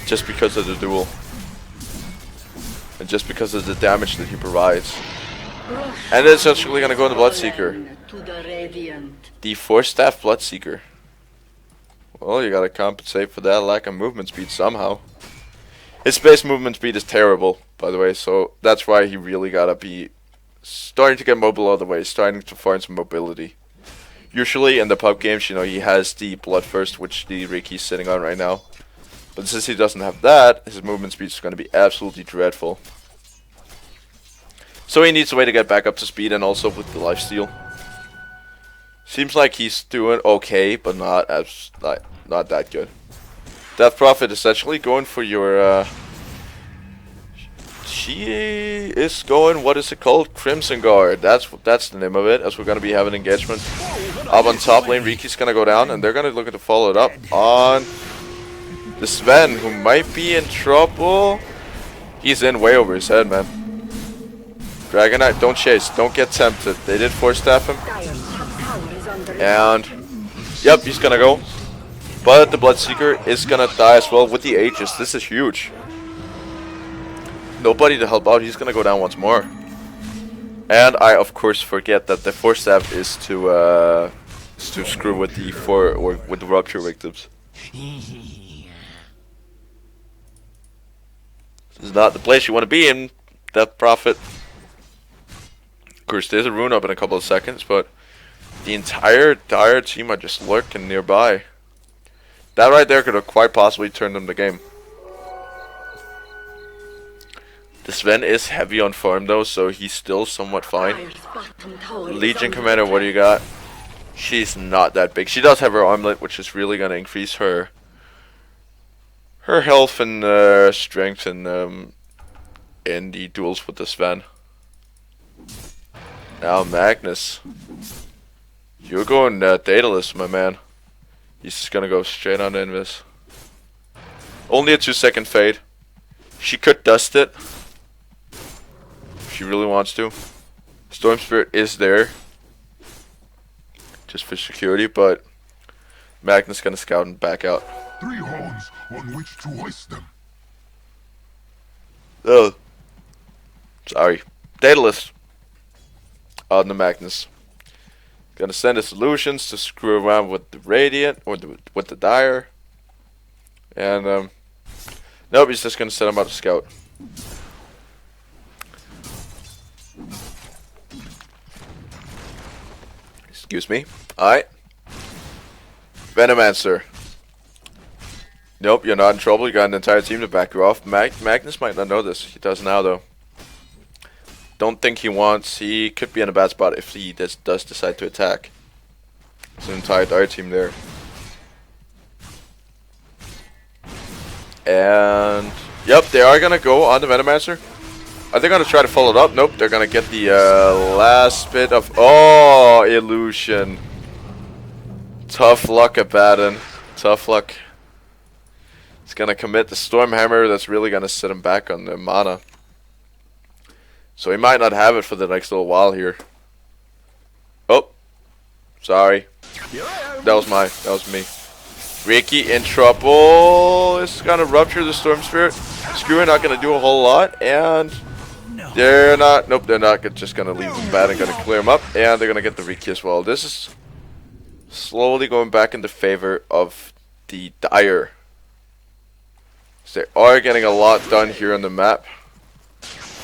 just because of the duel. And just because of the damage that he provides. Rush And it's actually gonna go in the Bloodseeker. to the Radiant. The 4-staff Bloodseeker. Well, you gotta compensate for that lack of movement speed somehow. His base movement speed is terrible, by the way, so that's why he really gotta be starting to get mobile all the way, starting to find some mobility. Usually in the pub games, you know, he has the Bloodthirst, which the Ricky's sitting on right now. But since he doesn't have that, his movement speed is gonna be absolutely dreadful. So he needs a way to get back up to speed, and also with the lifesteal. Seems like he's doing okay, but not that good. Death Prophet essentially going for your she is going, what is it called? Crimson Guard. That's the name of it, as we're gonna be having engagement. Up on top lane, Riki's gonna go down, and they're gonna look to follow it up on the Sven, who might be in trouble. He's in way over his head, man. Dragon Knight, don't chase, don't get tempted. They did 4-staff him. Dire's top tower is under attack. And yep, he's gonna go. But the Bloodseeker is gonna die as well with the Aegis. This is huge. Nobody to help out. He's gonna go down once more. And I of course forget that the 4-staff is to screw with the with the rupture victims. This is not the place you want to be in, Death Prophet. Of course, there's a rune up in a couple of seconds, but the entire Dire team are just lurking nearby. That right there could have quite possibly turned them the game. The Sven is heavy on farm though, so he's still somewhat fine. Dire's bottom tower is Legion under Commander, what do you got? She's not that big. She does have her armlet, which is really going to increase her health and strength in the duels with the Sven. Now Magnus, you're going Daedalus, my man. He's just gonna go straight on Invis. Only a 2-second fade. She could dust it if she really wants to. Storm Spirit is there, just for security, but Magnus gonna scout and back out. 3 horns on which to hoist them. Oh, sorry, Daedalus on the Magnus. Gonna send his solutions to screw around with the Radiant or with the Dire, and nope, he's just gonna send him out to scout. Excuse me. Alright. Venomancer. Nope, you're not in trouble. You got an entire team to back you off. Magnus might not know this. He does now, though. Don't think he wants. He could be in a bad spot if he does decide to attack. There's an entire Dire team there. And yep, they are gonna go on the Venomancer. Are they gonna try to follow it up? Nope, they're gonna get the last bit of illusion. Tough luck, Abaddon. Tough luck. He's gonna commit the Stormhammer. That's really gonna set him back on the mana. So he might not have it for the next little while here. Oh, sorry. That was me. Ricky in trouble. Is gonna rupture the Storm Spirit. Screw, not gonna do a whole lot, and they're not. Nope, they're not just gonna leave the bat and gonna clear him up, and they're gonna get the Ricky as well. This is slowly going back in the favor of the Dire. So they are getting a lot done here on the map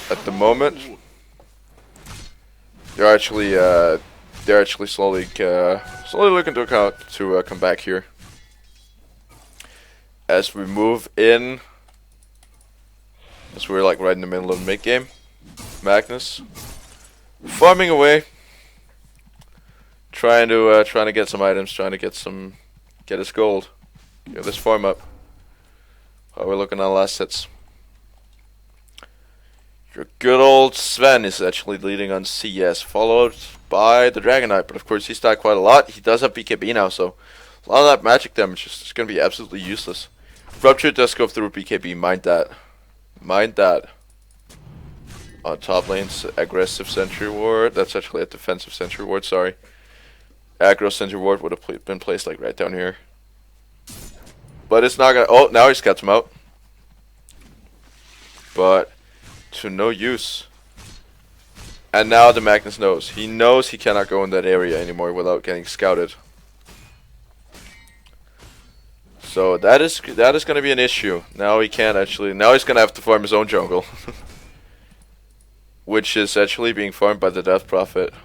at the moment. They're actually slowly looking to come back here. As we move in, as we're like right in the middle of the mid game, Magnus farming away, trying to get some items, trying to get his gold, get this farm up. While we're looking on last hits. Your good old Sven is actually leading on CS, followed by the Dragon Knight, but of course he's died quite a lot. He does have BKB now, so a lot of that magic damage is just going to be absolutely useless. Rupture does go through BKB, mind that. Mind that. On top lane's aggressive sentry ward, that's actually a defensive sentry ward, sorry. Aggro sentry ward would have been placed like right down here. But it's not gonna, oh, now he's got him out. But to no use. And now the Magnus knows. He knows he cannot go in that area anymore without getting scouted. So that is going to be an issue. Now he can't actually. Now he's going to have to farm his own jungle, which is actually being farmed by the Death Prophet.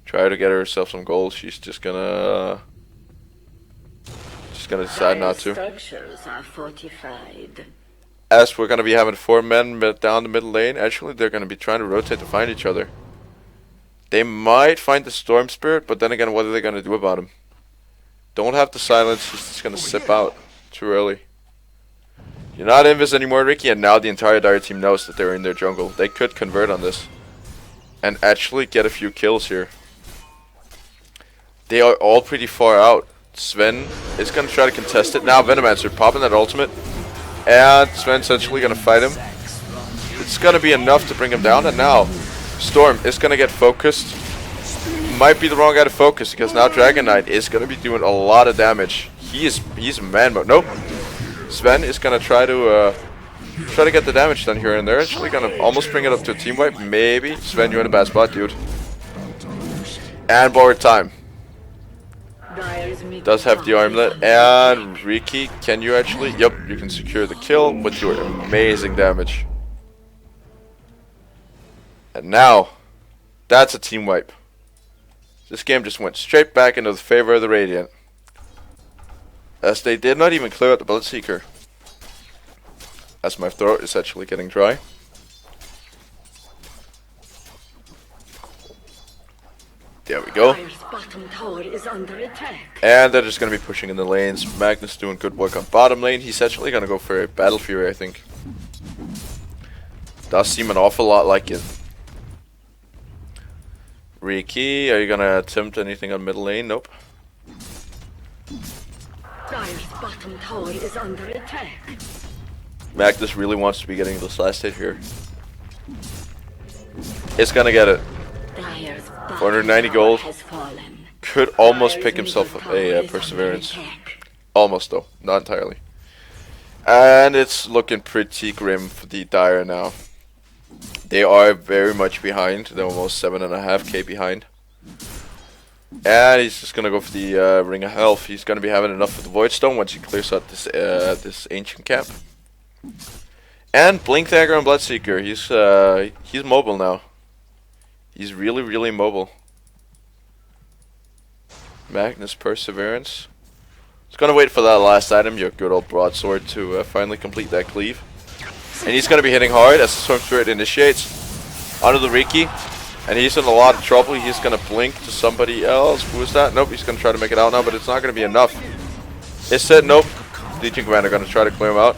Try to get herself some gold. She's just gonna decide not to. Structures are fortified. As we're going to be having 4 men down the middle lane, actually they're going to be trying to rotate to find each other. They might find the Storm Spirit, but then again, what are they going to do about him? Don't have the silence, he's just going to sip out too early. You're not Invis anymore, Ricky, and now the entire Dire team knows that they're in their jungle. They could convert on this and actually get a few kills here. They are all pretty far out. Sven is going to try to contest it. Now Venomancer popping that ultimate. And Sven's essentially going to fight him. It's going to be enough to bring him down. And now Storm is going to get focused. Might be the wrong guy to focus because now Dragon Knight is going to be doing a lot of damage. He's man mode. Nope. Sven is going to try to get the damage done here, and they're actually going to almost bring it up to a team wipe. Maybe. Sven, you're in a bad spot, dude. And borrowed time. Does have the armlet. And Riki, can you actually? Yep, you can secure the kill with your amazing damage. And now, that's a team wipe. This game just went straight back into the favor of the Radiant, as they did not even clear out the Bloodseeker. As my throat is actually getting dry. There we go. Bottom tower is under attack. And they're just going to be pushing in the lanes. Magnus doing good work on bottom lane. He's actually going to go for a Battle Fury, I think. Does seem an awful lot like it. Riki, are you going to attempt anything on middle lane? Nope. Dire's bottom tower is under attack. Magnus really wants to be getting this last hit here. It's going to get it. 490 gold. Could almost pick himself up a Perseverance. Almost though, not entirely. And it's looking pretty grim for the Dire now. They are very much behind. They're almost 7.5k behind. And he's just gonna go for the Ring of Health. He's gonna be having enough of the Void Stone once he clears out this this Ancient Cap. And Blink Dagger and Bloodseeker. He's mobile now. He's really mobile. Magnus Perseverance. He's gonna wait for that last item, your good old broadsword, to finally complete that cleave. And he's gonna be hitting hard as the Storm Spirit initiates onto the Riki. And he's in a lot of trouble. He's gonna blink to somebody else. Who is that? Nope, he's gonna try to make it out now, but it's not gonna be enough. It said nope. Legion Commander gonna try to clear him out.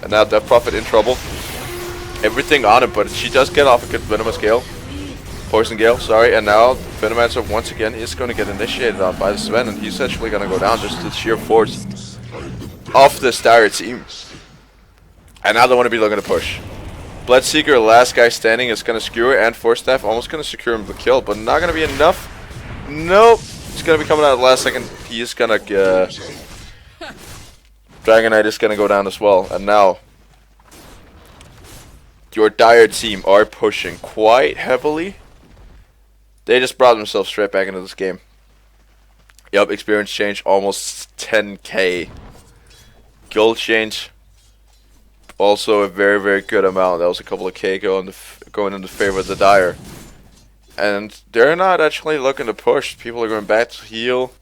And now Death Prophet in trouble. Everything on him, but she does get off a good Venomous Gale. Poison Gale, sorry, and now Venomancer once again is going to get initiated on by the Sven, and he's actually going to go down just to the sheer force of this Dire team. And now they want to be looking to push. Bloodseeker, last guy standing, is going to skewer, and Force Staff almost going to secure him the kill, but not going to be enough. Nope, it's going to be coming out at the last second. He is going to Dragon Knight is going to go down as well, and now your Dire team are pushing quite heavily. They just brought themselves straight back into this game. Yep, experience change almost 10k. Gold change also a very, very good amount. That was a couple of K going in the favor of the Dire. And they're not actually looking to push. People are going back to heal.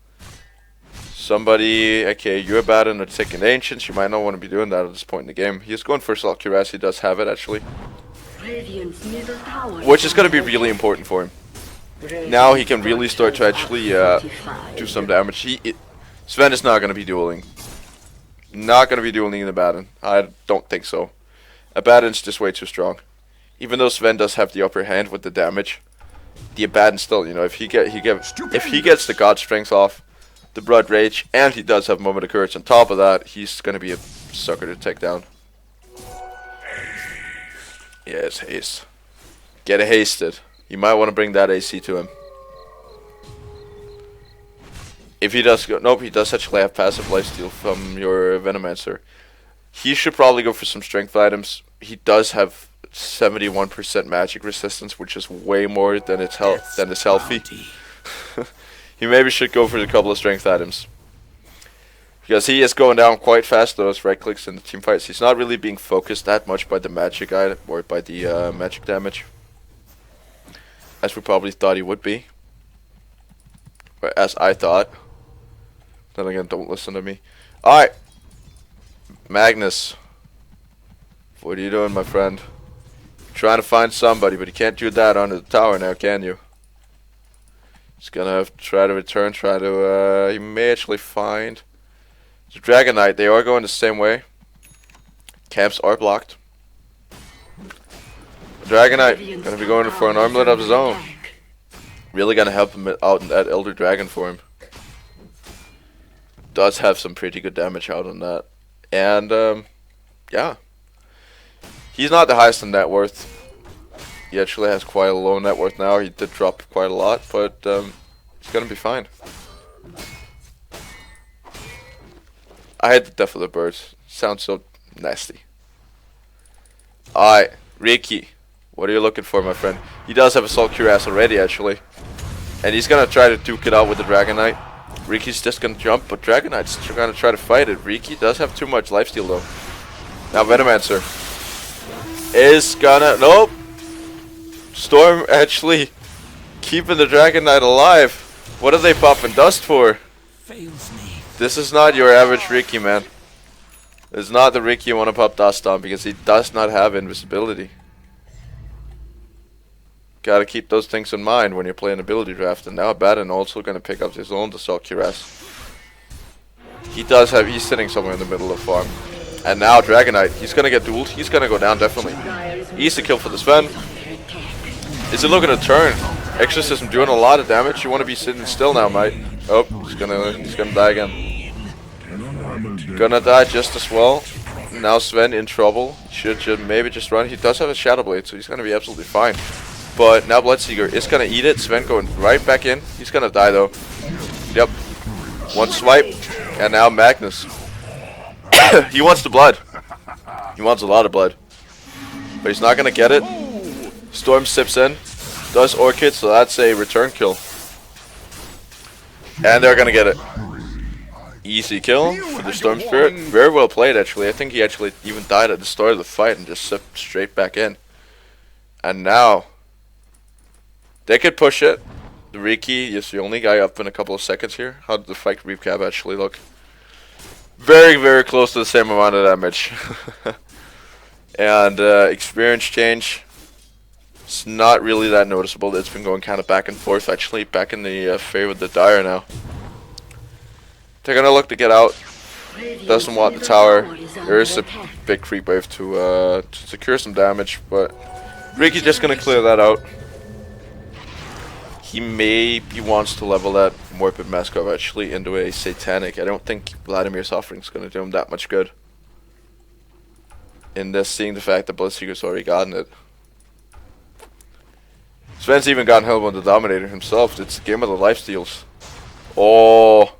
Somebody, okay, you're bad in taking Ancients. You might not want to be doing that at this point in the game. He's going for Assault Cuirass. He does have it, actually. Which is going to be really important for him. Now he can really start to actually do some damage. Sven is not going to be dueling. Not going to be dueling in Abaddon. I don't think so. Abaddon's just way too strong. Even though Sven does have the upper hand with the damage, the Abaddon still, you know, if he gets the God Strength off, the Blood Rage, and he does have Moment of Courage on top of that, he's going to be a sucker to take down. Yes, haste. Get hasted. You might want to bring that AC to him. If he does go, nope, he does actually have passive lifesteal from your Venomancer. He should probably go for some strength items. He does have 71% magic resistance, which is way more than it's healthy. He maybe should go for a couple of strength items. Because he is going down quite fast those right clicks in the team fights. He's not really being focused that much by the magic item or by the magic damage, as we probably thought he would be. Or as I thought. Then again, don't listen to me. Alright. Magnus. What are you doing, my friend? You're trying to find somebody, but you can't do that under the tower now, can you? He's gonna have to try to return, he may actually find the Dragon Knight. They are going the same way. Camps are blocked. Dragon Knight gonna be going for an armlet of his own. Really gonna help him out in that Elder Dragon for him. Does have some pretty good damage out on that. And yeah. He's not the highest in net worth. He actually has quite a low net worth now. He did drop quite a lot, but he's gonna be fine. I hate the death of the birds. Sounds so nasty. Alright, Ricky. What are you looking for, my friend? He does have Assault Cuirass already, actually. And he's gonna try to duke it out with the Dragon Knight. Ricky's just gonna jump, but Dragon Knight's gonna try to fight it. Ricky does have too much lifesteal, though. Now Venomancer is gonna... Nope! Storm actually keeping the Dragon Knight alive. What are they popping dust for? This is not your average Ricky, man. It's not the Ricky you want to pop dust on, because he does not have invisibility. Gotta keep those things in mind when you're playing ability draft. And now Abaddon also gonna pick up his own Assault Cuirass. He's sitting somewhere in the middle of farm. And now Dragon Knight, he's gonna get dueled. He's gonna go down, definitely. Easy kill for the Sven. Is it looking to turn? Exorcism doing a lot of damage. You want to be sitting still now, mate. Oh, he's gonna die again. Gonna die just as well. Now Sven in trouble. Should maybe just run. He does have a Shadow Blade, so he's gonna be absolutely fine. But now Bloodseeker is gonna eat it. Sven going right back in. He's gonna die though. Yep. One swipe, and now Magnus. He wants the blood. He wants a lot of blood, but he's not gonna get it. Storm sips in, does Orchid, so that's a return kill. And they're gonna get it. Easy kill for the Storm Spirit. Very well played, actually. I think he actually even died at the start of the fight and just sipped straight back in. And now, they could push it. The Riki is the only guy up in a couple of seconds here. How did the fight recap actually look? Very, very close to the same amount of damage. And experience change. It's not really that noticeable. It's been going kind of back and forth, actually. Back in the favor of the Dire now. They're going to look to get out. Doesn't want the tower. There is a big creep wave to secure some damage, but Riki's just going to clear that out. He maybe wants to level that Morbid Maskov actually into a Satanic. I don't think Vladimir's offering is going to do him that much good. In this, seeing the fact that Bloodseeker's already gotten it. Sven's even gotten Hellbound the Dominator himself. It's the game of the lifesteals. Oh,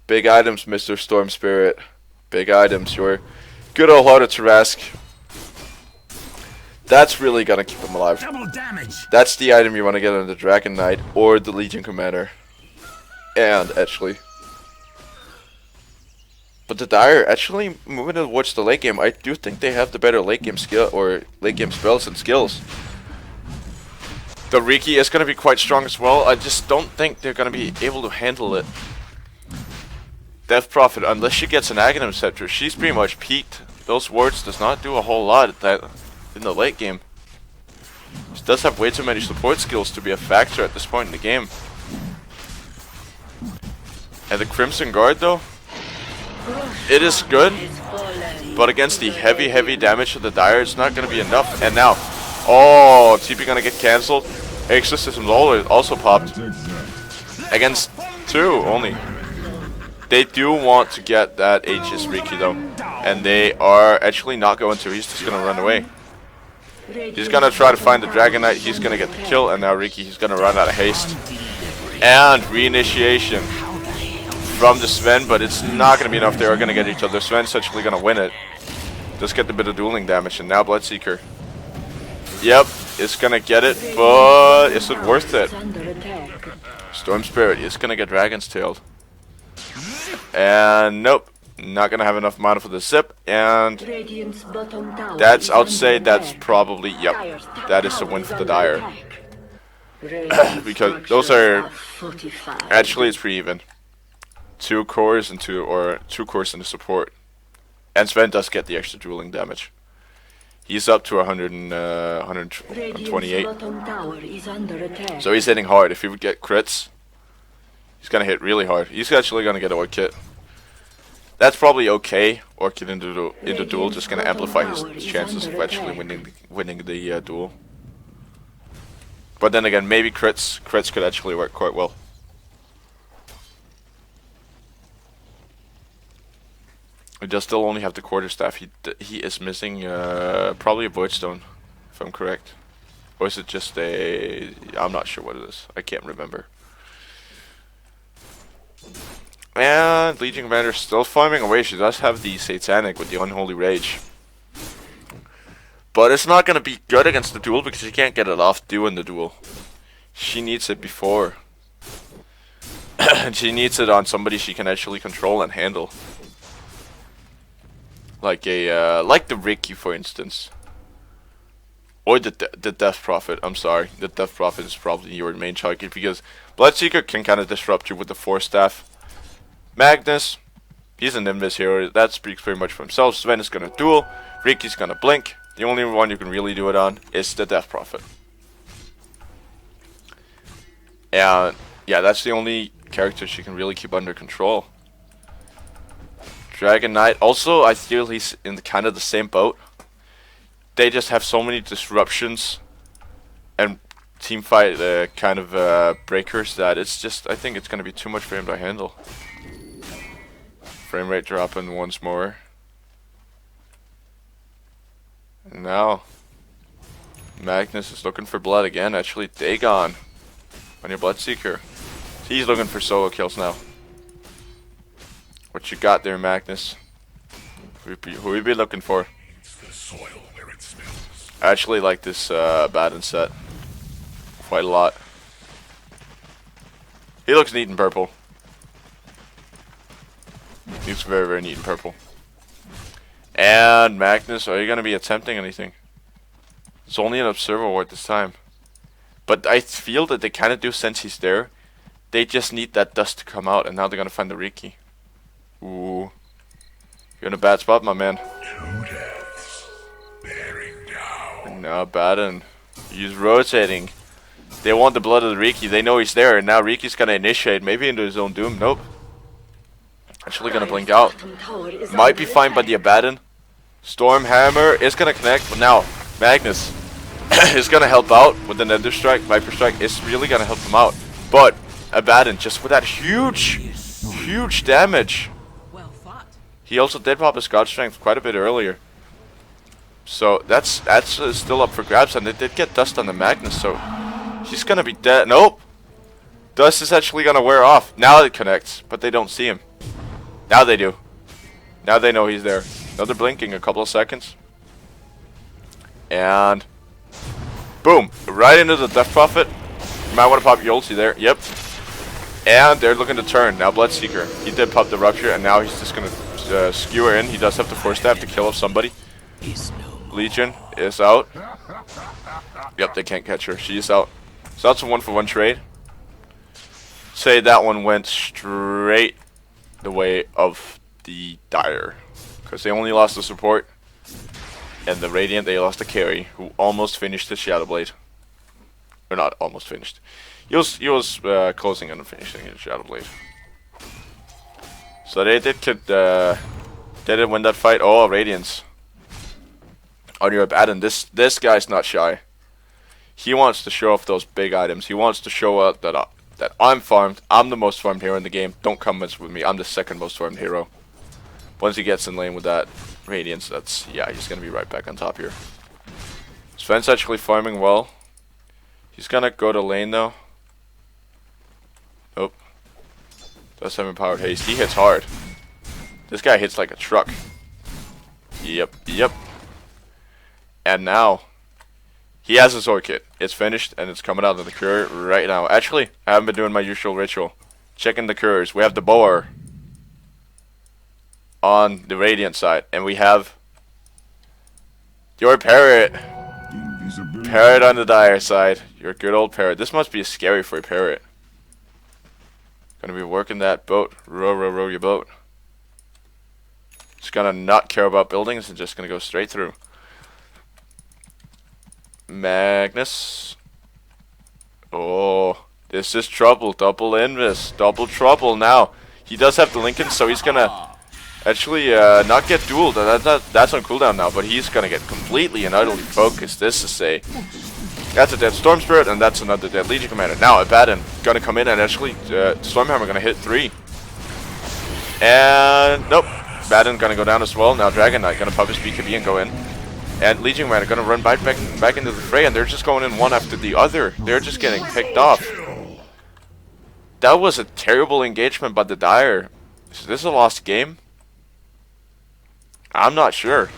big items, Mr. Storm Spirit. Big items. Your good old hearted Tarask. That's really gonna keep him alive. Double damage. That's the item you want to get on the Dragon Knight or the Legion Commander. And actually, But the Dire actually moving towards the late game. I do think they have the better late game skill or late game spells and skills. The Riki is going to be quite strong as well. I just don't think they're going to be able to handle it. Death Prophet, unless she gets an Aghanim Scepter, she's pretty much peaked. Those wards does not do a whole lot at that in the late game. She does have way too many support skills to be a factor at this point in the game. And the Crimson Guard though, it is good, but against the heavy damage of the Dire, it's not going to be enough. And now, oh, TP going to get cancelled. Exorcism also popped. Against 2 only. They do want to get that Aegis Riki though. And they are actually not going to. He's just going to run away. He's going to try to find the Dragon Knight. He's going to get the kill. And now Riki, he's going to run out of haste. And reinitiation from the Sven, but it's not going to be enough. They are going to get each other. Sven's actually going to win it. Just get a bit of dueling damage. And now Bloodseeker. Yep, it's going to get it, but is it worth it? Storm Spirit is going to get Dragon's Tailed. And nope, not going to have enough mana for the zip. And that's, I would say that's probably, yep, that is a win for the Dire. Because those are, actually it's pretty even. 2 cores and 2 cores in the support. And Sven does get the extra dueling damage. He's up to 128. So he's hitting hard. If he would get crits, he's going to hit really hard. He's actually going to get Orchid. That's probably okay. Orchid into duel, just going to amplify his chances of actually winning the duel. But then again, maybe crits could actually work quite well. He does still only have the quarterstaff. He is missing probably a Voidstone, if I'm correct. Or is it just a... I'm not sure what it is. I can't remember. And Legion Commander still farming away. She does have the Satanic with the Unholy Rage. But it's not going to be good against the duel because she can't get it off doing the duel. She needs it before. And she needs it on somebody she can actually control and handle. Like the Riki, for instance, or the Death Prophet. I'm sorry, the Death Prophet is probably your main target because Bloodseeker can kind of disrupt you with the Force Staff. Magnus, he's an Invis hero. That speaks very much for himself. Sven is gonna duel. Riki's gonna blink. The only one you can really do it on is the Death Prophet. And yeah, that's the only character she can really keep under control. Dragon Knight, also I feel he's in kind of the same boat. They just have so many disruptions and teamfight kind of breakers that it's just, I think it's going to be too much for him to handle. Frame rate dropping once more. And now Magnus is looking for blood again. Actually, Dagon on your Bloodseeker. He's looking for solo kills now. What you got there, Magnus? Who we be looking for? I actually like this Baden set quite a lot. He looks neat in purple. He looks very, very neat in purple. And Magnus, are you going to be attempting anything? It's only an Observer Ward this time. But I feel that they kind of do sense he's there. They just need that dust to come out, and now they're going to find the Riki. Ooh. You're in a bad spot, my man. 2 deaths. Bearing down. And now Baden. He's rotating. They want the blood of the Riki. They know he's there, and now Riki's gonna initiate, maybe into his own doom. Nope. Actually gonna blink out. Might be fine by the Abaddon. Stormhammer is gonna connect, but now Magnus is gonna help out with the Nether Strike. Viper Strike is really gonna help him out. But Abaddon, just with that huge damage. He also did pop his God Strength quite a bit earlier. So that's still up for grabs, and they did get dust on the Magnus, so he's gonna be dead. Nope. Dust is actually gonna wear off. Now it connects, but they don't see him. Now they do. Now they know he's there. Another blinking, a couple of seconds. And boom. Right into the Death Prophet. You might want to pop your ulti there. Yep. And they're looking to turn. Now Bloodseeker. He did pop the Rupture, and now he's just gonna skewer in. He does have the force staff to kill off somebody. Legion is out. Yep, they can't catch her. She's out. So that's a 1-for-1 trade. Say that one went straight the way of the Dire. Because they only lost the support. And the Radiant, they lost the carry, who almost finished the Shadow Blade. Or not almost finished. He was closing on finishing his Shadow Blade. So they did win that fight. Oh, Radiance. On your Abaddon, this guy's not shy. He wants to show off those big items. He wants to show out that I'm farmed. I'm the most farmed hero in the game. Don't come mess with me. I'm the second most farmed hero. Once he gets in lane with that Radiance, he's gonna be right back on top here. Sven's actually farming well. He's gonna go to lane though. Nope. Does have empowered haste. He hits hard. This guy hits like a truck. Yep. And now he has a sword kit. It's finished and it's coming out of the courier right now. Actually, I haven't been doing my usual ritual. Checking the couriers. We have the Boar on the Radiant side, and we have your Parrot. Parrot on the Dire side. Your good old Parrot. This must be scary for a Parrot. Gonna be working that boat. Row your boat. Just gonna not care about buildings and just gonna go straight through. Magnus. Oh, this is trouble. Double invis. Double trouble now. He does have the Lincoln, so he's gonna actually not get dueled. That's on cooldown now, but he's gonna get completely and utterly focused. This is that's a dead Storm Spirit, and that's another dead Legion Commander. Now Abaddon gonna come in and actually Stormhammer gonna hit 3. And nope, Abaddon gonna go down as well. Now Dragon Knight gonna pop his BKB and go in. And Legion Commander gonna run back into the fray, and they're just going in one after the other. They're just getting picked off. That was a terrible engagement by the Dire. Is this a lost game? I'm not sure.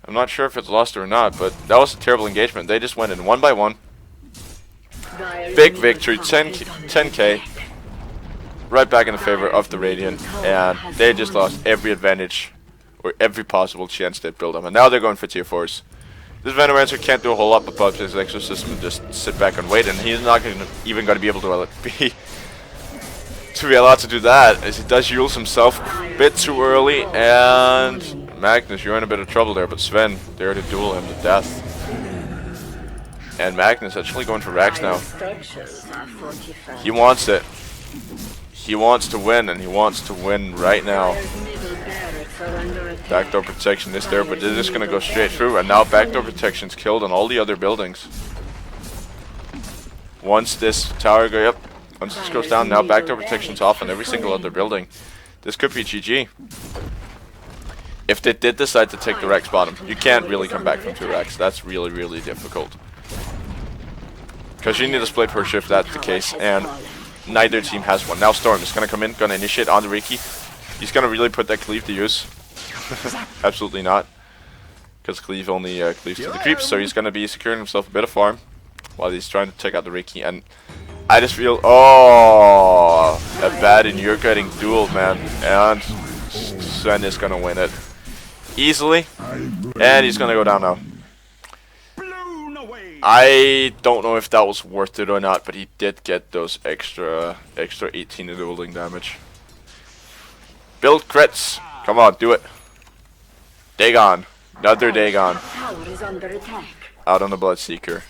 I'm not sure if it's lost or not, but that was a terrible engagement. They just went in one by one. Big victory, 10k. Right back in the favor of the Radiant, and they just lost every advantage or every possible chance they'd build up. And now they're going for tier 4s. This Venomancer can't do a whole lot but pop his Exorcism and just sit back and wait, and he's not even going to be able to be allowed to do that, as he does use himself a bit too early. And Magnus, you're in a bit of trouble there, but Sven there to duel him to death. And Magnus actually going for Rax now. He wants it. He wants to win, and he wants to win right now. Backdoor protection is there, but they're just going to go straight through, and now backdoor protection's killed on all the other buildings. Once this tower once this goes down, now backdoor protection's off on every single other building. This could be GG. If they did decide to take the Rex bottom, you can't really come back from 2 Rex. That's really, really difficult. Because you need a split per shift, that's the case, and neither team has one. Now Storm is going to come in, going to initiate on the Riki. He's going to really put that cleave to use. Absolutely not. Because cleave only cleaves to the creeps, so he's going to be securing himself a bit of farm while he's trying to take out the Riki. And I just feel, Abaddon, you're getting dueled, man. And Sven is going to win it easily. And he's going to go down now. I don't know if that was worth it or not, but he did get those extra 18 in dueling damage. Build crits. Come on, do it. Dagon. Another Dagon. Out on the Bloodseeker.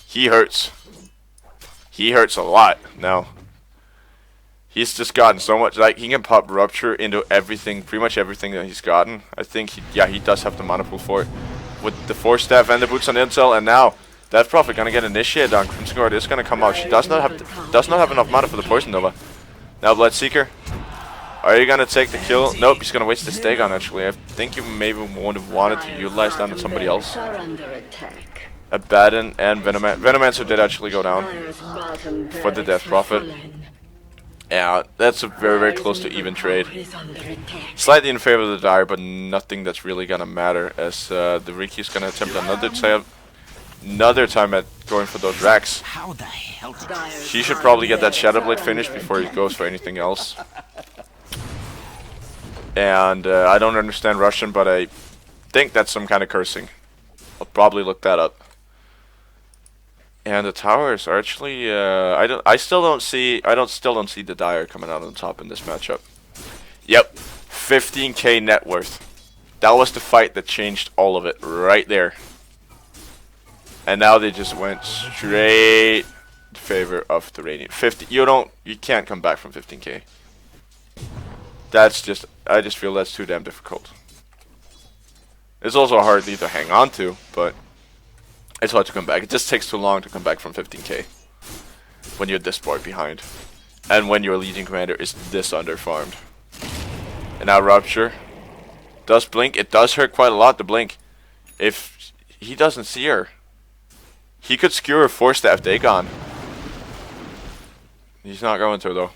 He hurts. He hurts a lot now. He's just gotten so much, like, he can pop Rupture into everything, pretty much everything that he's gotten. I think, he does have the mana pool for it. With the Force Staff and the Boots on Intel, and now Death Prophet gonna get initiated on Crimson Guard. It's gonna come out. She does not have enough mana for the Poison Nova. Now Bloodseeker. Are you gonna take the kill? Nope, he's gonna waste this Dagon actually. I think you maybe would have wanted to utilize that on somebody else. Abaddon and Venomancer did actually go down for the Death Prophet. Yeah, that's a very, very close to even trade. Slightly in favor of the Dire, but nothing that's really gonna matter, as the Riki's gonna attempt another time at going for those racks. He should probably get that Shadow Blade finished before he goes for anything else. And I don't understand Russian, but I think that's some kind of cursing. I'll probably look that up. And the towers are actually I still don't see the Dire coming out on top in this matchup. Yep. 15k net worth. That was the fight that changed all of it right there. And now they just went straight in favor of the Radiant. You can't come back from 15k. I just feel that's too damn difficult. It's also hard to hang on to, but it's hard to come back. It just takes too long to come back from 15k when you're this far behind, and when your Legion commander is this underfarmed. And now Rupture does blink. It does hurt quite a lot to blink. If he doesn't see her, he could skewer 4-staff Dagon. He's not going to though.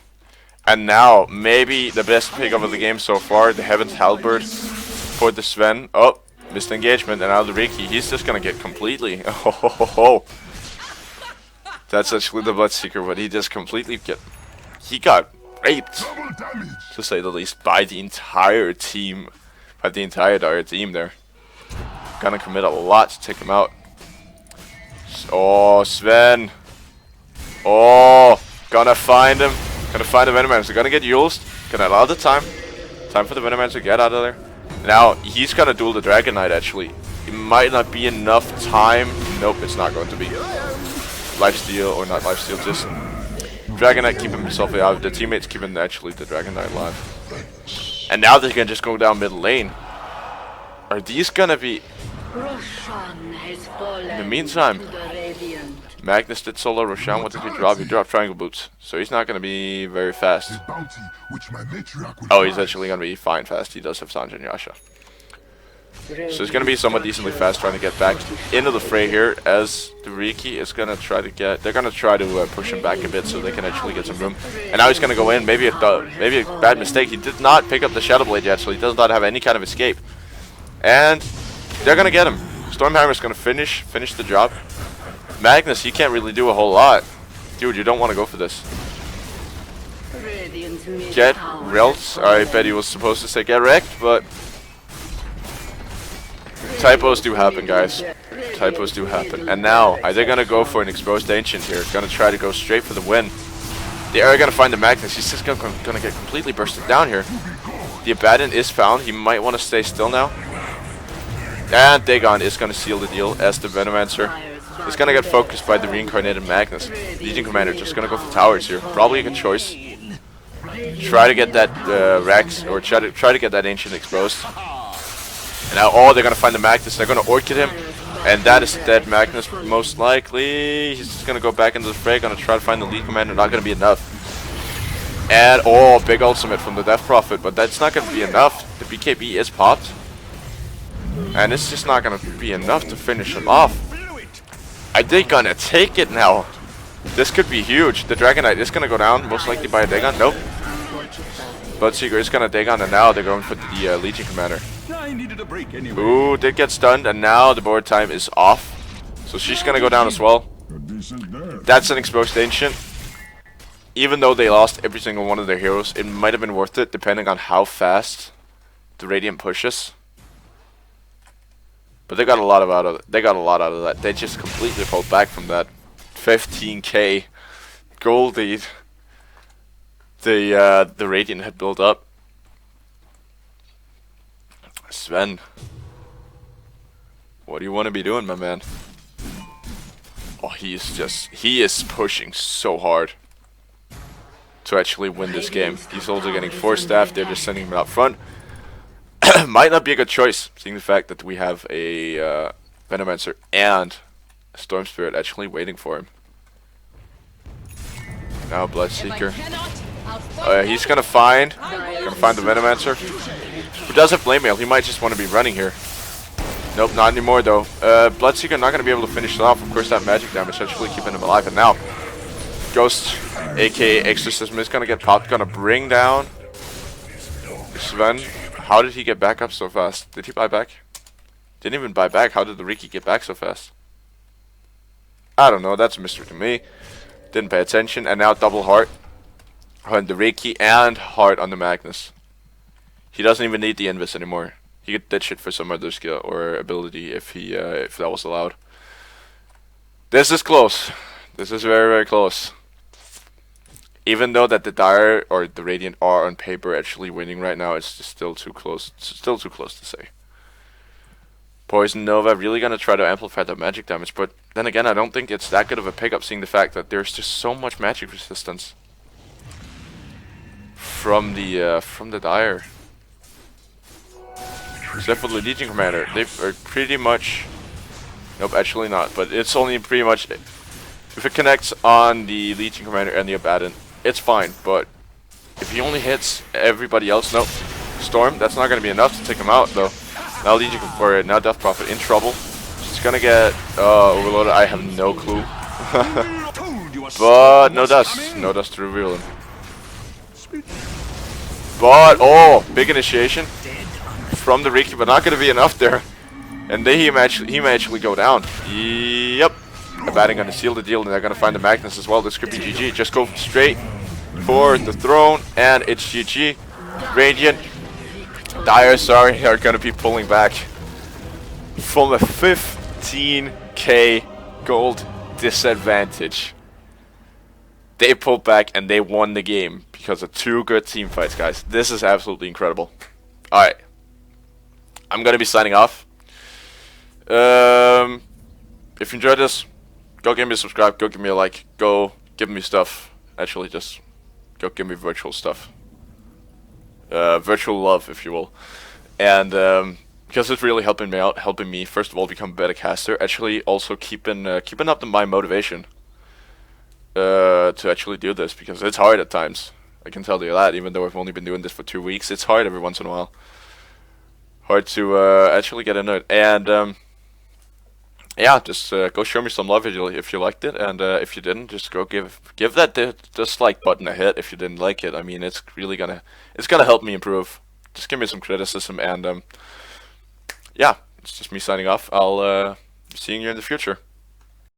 And now, maybe the best pickup of the game so far, the Heaven's Halberd for the Sven. Oh, missed engagement, and now the Riki. He's just gonna get completely. Oh. That's actually the Bloodseeker, but he just completely he got raped, to say the least, by the entire team. By the entire Dire team there. Gonna commit a lot to take him out. Oh, Sven. Oh, gonna find him. Gonna find the Venomancer. Gonna get Yuled. Gonna allow the time. Time for the Venomancer to get out of there. Now, he's gonna duel the Dragon Knight actually. It might not be enough time. Nope, it's not going to be. Lifesteal, or not lifesteal, just Dragon Knight keeping himself alive. The teammates keeping actually the Dragon Knight alive. And now they're gonna just go down mid lane. Are these gonna be... In the meantime, Magnus did solo Roshan. What did he drop? He dropped Triangle Boots. So he's not going to be very fast. Oh, he's actually going to be fine fast. He does have Sanjay and Yasha. So he's going to be somewhat decently fast trying to get back into the fray here, as the Riki is going to try to get... They're going to try to push him back a bit so they can actually get some room. And now he's going to go in. Maybe a bad mistake. He did not pick up the Shadow Blade yet, so he does not have any kind of escape. And they're going to get him. Stormhammer's going to finish the job. Magnus, he can't really do a whole lot. Dude, you don't want to go for this. Get wrecked. I bet he was supposed to say get wrecked, but... Typos do happen, guys. Typos do happen. And now, are they going to go for an exposed Ancient here? Going to try to go straight for the win. They are going to find the Magnus. He's just going to get completely bursted down here. The Abaddon is found. He might want to stay still now. And Dagon is going to seal the deal as the Venomancer is going to get focused by the reincarnated Magnus. Legion Commander just going to go for towers here. Probably a good choice. Try to get that Rex, or try to get that Ancient exposed. And now, oh, they're going to find the Magnus. They're going to Orchid him. And that is dead Magnus, most likely. He's just going to go back into the fray. Going to try to find the Lead Commander. Not going to be enough. And, oh, big ultimate from the Death Prophet. But that's not going to be enough. The BKB is popped. And it's just not going to be enough to finish him off. Are they going to take it now? This could be huge. The Dragon Knight is going to go down, most likely by a Dagon. Nope. Bloodseeker is going to Dagon, and now they're going for the Legion Commander. Ooh, did get stunned, and now the board time is off. So she's going to go down as well. That's an exposed Ancient. Even though they lost every single one of their heroes, it might have been worth it, depending on how fast the Radiant pushes. But they got a lot out of that. They just completely pulled back from that 15k gold lead the Radiant had built up. Sven, what do you want to be doing, my man? Oh, he is pushing so hard to actually win this game. He's also getting 4 staff. They're just sending him out front. Might not be a good choice, seeing the fact that we have a Venomancer and a Storm Spirit actually waiting for him. Now Bloodseeker. He's gonna find the Venomancer, who does have Flame Mail. He might just want to be running here. Nope, not anymore though. Bloodseeker not gonna be able to finish it off. Of course, that magic damage actually keeping him alive. And now, Ghost, aka Exorcism, is gonna get popped. Gonna bring down Sven. How did he get back up so fast? Did he buy back? Didn't even buy back. How did the Riki get back so fast? I don't know. That's a mystery to me. Didn't pay attention. And now double heart on the Riki and heart on the Magnus. He doesn't even need the invis anymore. He could ditch it for some other skill or ability if if that was allowed. This is close. This is very, very close. Even though that the Dire or the Radiant are on paper actually winning right now, it's just still too close. It's still too close to say. Poison Nova really gonna try to amplify the magic damage, but then again, I don't think it's that good of a pickup, seeing the fact that there's just so much magic resistance from the Dire. Except for the Legion Commander, they are pretty much. Nope, actually not. But it's only pretty much if it connects on the Legion Commander and the Abaddon, it's fine. But if he only hits everybody else, nope. Storm, that's not gonna be enough to take him out though. Now Legion or now Death Prophet in trouble. She's gonna get overloaded. I have no clue. But no dust to reveal him. But oh, big initiation from the Riki, but not gonna be enough there. And then he may actually go down. Yep. Abaddon gonna seal the deal, and they're gonna find the Magnus as well. This could be GG. Just go straight for the throne, and it's GG. Radiant, Dire, sorry, are gonna be pulling back from a 15k gold disadvantage. They pulled back and they won the game because of 2 good team fights, guys. This is absolutely incredible. Alright. I'm gonna be signing off. If you enjoyed this, go give me a subscribe, go give me a like, go give me stuff. Actually, just go give me virtual stuff. Virtual love, if you will. And because it's really helping me out, helping me first of all become a better caster. Actually, also keeping up my motivation to actually do this, because it's hard at times. I can tell you that, even though I've only been doing this for 2 weeks, it's hard every once in a while. Hard to actually get into it. And yeah, just go show me some love if you liked it, and if you didn't, just go give that dislike button a hit if you didn't like it. I mean, it's gonna help me improve. Just give me some criticism, and yeah, it's just me signing off. I'll be seeing you in the future.